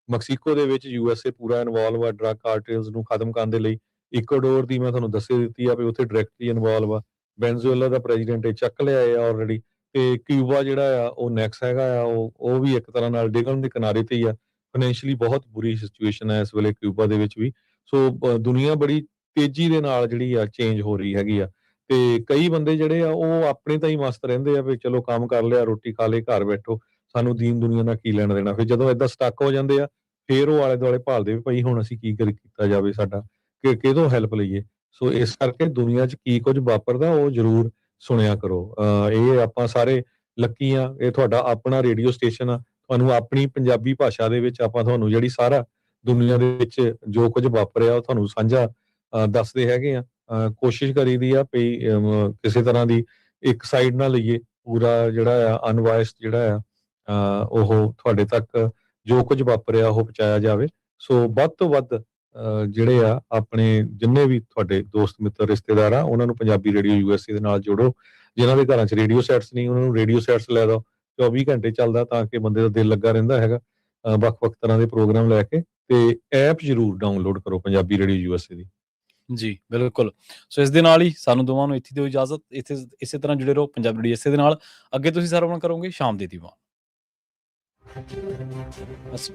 ਮੈਕਸੀਕੋ ਦੇ ਵਿੱਚ ਯੂਐਸਏ ਪੂਰਾ ਇਨਵੋਲਵ ਆ ਡਰੱਗ ਕਾਰਟੇਲਸ ਨੂੰ ਖਤਮ ਕਰਨ ਦੇ ਲਈ। ਇਕੁਆਡੋਰ ਦੀ ਮੈਂ ਤੁਹਾਨੂੰ ਦੱਸੇ ਦਿੱਤੀ ਆ ਵੀ ਉੱਥੇ ਡਾਇਰੈਕਟਲੀ ਇਨਵੋਲਵ ਆ। ਵੈਨਜ਼ੂਏਲਾ ਦਾ ਪ੍ਰੈਜ਼ੀਡੈਂਟ ਇਹ ਚੱਕ ਲਿਆ ਆ ਆਲਰੇਡੀ, ਤੇ ਕਿਊਬਾ ਜਿਹੜਾ ਆ ਉਹ ਨੈਕਸਟ ਹੈਗਾ ਆ। ਉਹ ਵੀ ਇੱਕ ਤਰ੍ਹਾਂ ਨਾਲ ਡਿੱਗਣ ਦੇ ਕਿਨਾਰੇ ਤੇ ਹੀ ਆ। ਫਾਈਨੈਂਸ਼ੀਅਲੀ ਬਹੁਤ ਬੁਰੀ ਸਿਚੁਏਸ਼ਨ ਹੈ ਇਸ ਵੇਲੇ ਕਿਊਬਾ ਦੇ ਵਿੱਚ ਵੀ। ਸੋ ਦੁਨੀਆ ਬੜੀ ਤੇਜ਼ੀ ਦੇ ਨਾਲ ਜਿਹੜੀ ਆ ਚੇਂਜ ਹੋ ਰਹੀ ਹੈਗੀ ਆ, ਤੇ ਕਈ ਬੰਦੇ ਜਿਹੜੇ ਆ ਉਹ ਆਪਣੇ ਤਾਂ ਹੀ ਮਸਤ ਰਹਿੰਦੇ ਆ ਵੀ ਚਲੋ ਕੰਮ ਕਰ ਲਿਆ, ਰੋਟੀ ਖਾ ਲਈ, ਘਰ ਬੈਠੋ, ਸਾਨੂੰ ਦੀਨ ਦੁਨੀਆ ਨਾਲ ਕੀ ਲੈਣਾ ਦੇਣਾ। ਫਿਰ ਜਦੋਂ ਏਦਾਂ ਸਟਕ ਹੋ ਜਾਂਦੇ ਆ, ਫਿਰ ਉਹ ਆਲੇ ਦੁਆਲੇ ਭਾਲਦੇ ਵੀ ਭਾਈ ਹੁਣ ਅਸੀਂ ਕੀ ਕੀਤਾ ਜਾਵੇ, ਸਾਡਾ ਕਿਹਦੋਂ ਹੈਲਪ ਲਈਏ। ਸੋ ਇਸ ਕਰਕੇ ਦੁਨੀਆ 'ਚ ਕੀ ਕੁਝ ਵਾਪਰਦਾ ਉਹ ਜ਼ਰੂਰ ਸੁਣਿਆ ਕਰੋ। ਇਹ ਆਪਾਂ ਸਾਰੇ ਲੱਕੀ ਆ, ਇਹ ਤੁਹਾਡਾ ਆਪਣਾ ਰੇਡੀਓ ਸਟੇਸ਼ਨ ਆ। ਤੁਹਾਨੂੰ ਆਪਣੀ ਪੰਜਾਬੀ ਭਾਸ਼ਾ ਦੇ ਵਿੱਚ ਆਪਾਂ ਤੁਹਾਨੂੰ ਜਿਹੜੀ ਸਾਰਾ ਦੁਨੀਆ ਦੇ ਵਿੱਚ ਜੋ ਕੁਝ ਵਾਪਰਿਆ ਉਹ ਤੁਹਾਨੂੰ ਸਾਂਝਾ ਦੱਸਦੇ ਹੈਗੇ ਆ। ਕੋਸ਼ਿਸ਼ ਕਰੀਦੀ ਆ ਵੀ ਕਿਸੇ ਤਰ੍ਹਾਂ ਦੀ ਇੱਕ ਸਾਈਡ ਨਾ ਲਈਏ, ਪੂਰਾ ਜਿਹੜਾ ਆ ਅਨਵਾਇਸਡ ਜਿਹੜਾ ਆ ਉਹ ਤੁਹਾਡੇ ਤੱਕ ਜੋ ਕੁਝ ਵਾਪਰਿਆ ਉਹ ਪਹੁੰਚਾਇਆ ਜਾਵੇ। ਸੋ ਵੱਧ ਤੋਂ ਵੱਧ ਜਿਹੜੇ ਆ ਆਪਣੇ ਜਿੰਨੇ ਵੀ ਤੁਹਾਡੇ ਦੋਸਤ ਮਿੱਤਰ ਰਿਸ਼ਤੇਦਾਰ ਆ ਉਹਨਾਂ ਨੂੰ ਪੰਜਾਬੀ ਰੇਡੀਓ ਯੂਐਸਏ ਦੇ ਨਾਲ ਜੋੜੋ। ਜਿਨ੍ਹਾਂ ਦੇ ਘਰਾਂ 'ਚ ਰੇਡੀਓ ਸੈਟਸ ਨਹੀਂ ਉਹਨਾਂ ਨੂੰ ਰੇਡੀਓ ਸੈਟਸ ਲੈ ਦਿਓ। 24 ਘੰਟੇ ਚੱਲਦਾ ਤਾਂ ਕਿ ਬੰਦੇ ਦਾ ਦਿਲ ਲੱਗਾ ਰਹਿੰਦਾ ਹੈਗਾ ਵੱਖ-ਵੱਖ ਤਰ੍ਹਾਂ ਦੇ ਪ੍ਰੋਗਰਾਮ ਲੈ ਕੇ। ਤੇ ਐਪ ਜ਼ਰੂਰ ਡਾਊਨਲੋਡ ਕਰੋ ਪੰਜਾਬੀ ਰੇਡੀਓ ਯੂਐਸਏ ਦੀ। ਜੀ, ਬਿਲਕੁਲ। ਸੋ ਇਸ ਦੇ ਨਾਲ ਹੀ ਸਾਨੂੰ ਦੋਵਾਂ ਨੂੰ ਇੱਥੇ ਦਿਓ ਇਜਾਜ਼ਤ। ਇਸੇ ਤਰ੍ਹਾਂ ਜੁੜੇ ਰਹੋ ਪੰਜਾਬੀ ਰੇਡੀਓ ਇਸੇ ਦੇ ਨਾਲ। ਅੱਗੇ ਤੁਸੀਂ ਸਰਵਣ ਕਰੋਗੇ ਸ਼ਾਮ ਦੇ ਦੀਵਾਨ। ਅਸੀਂ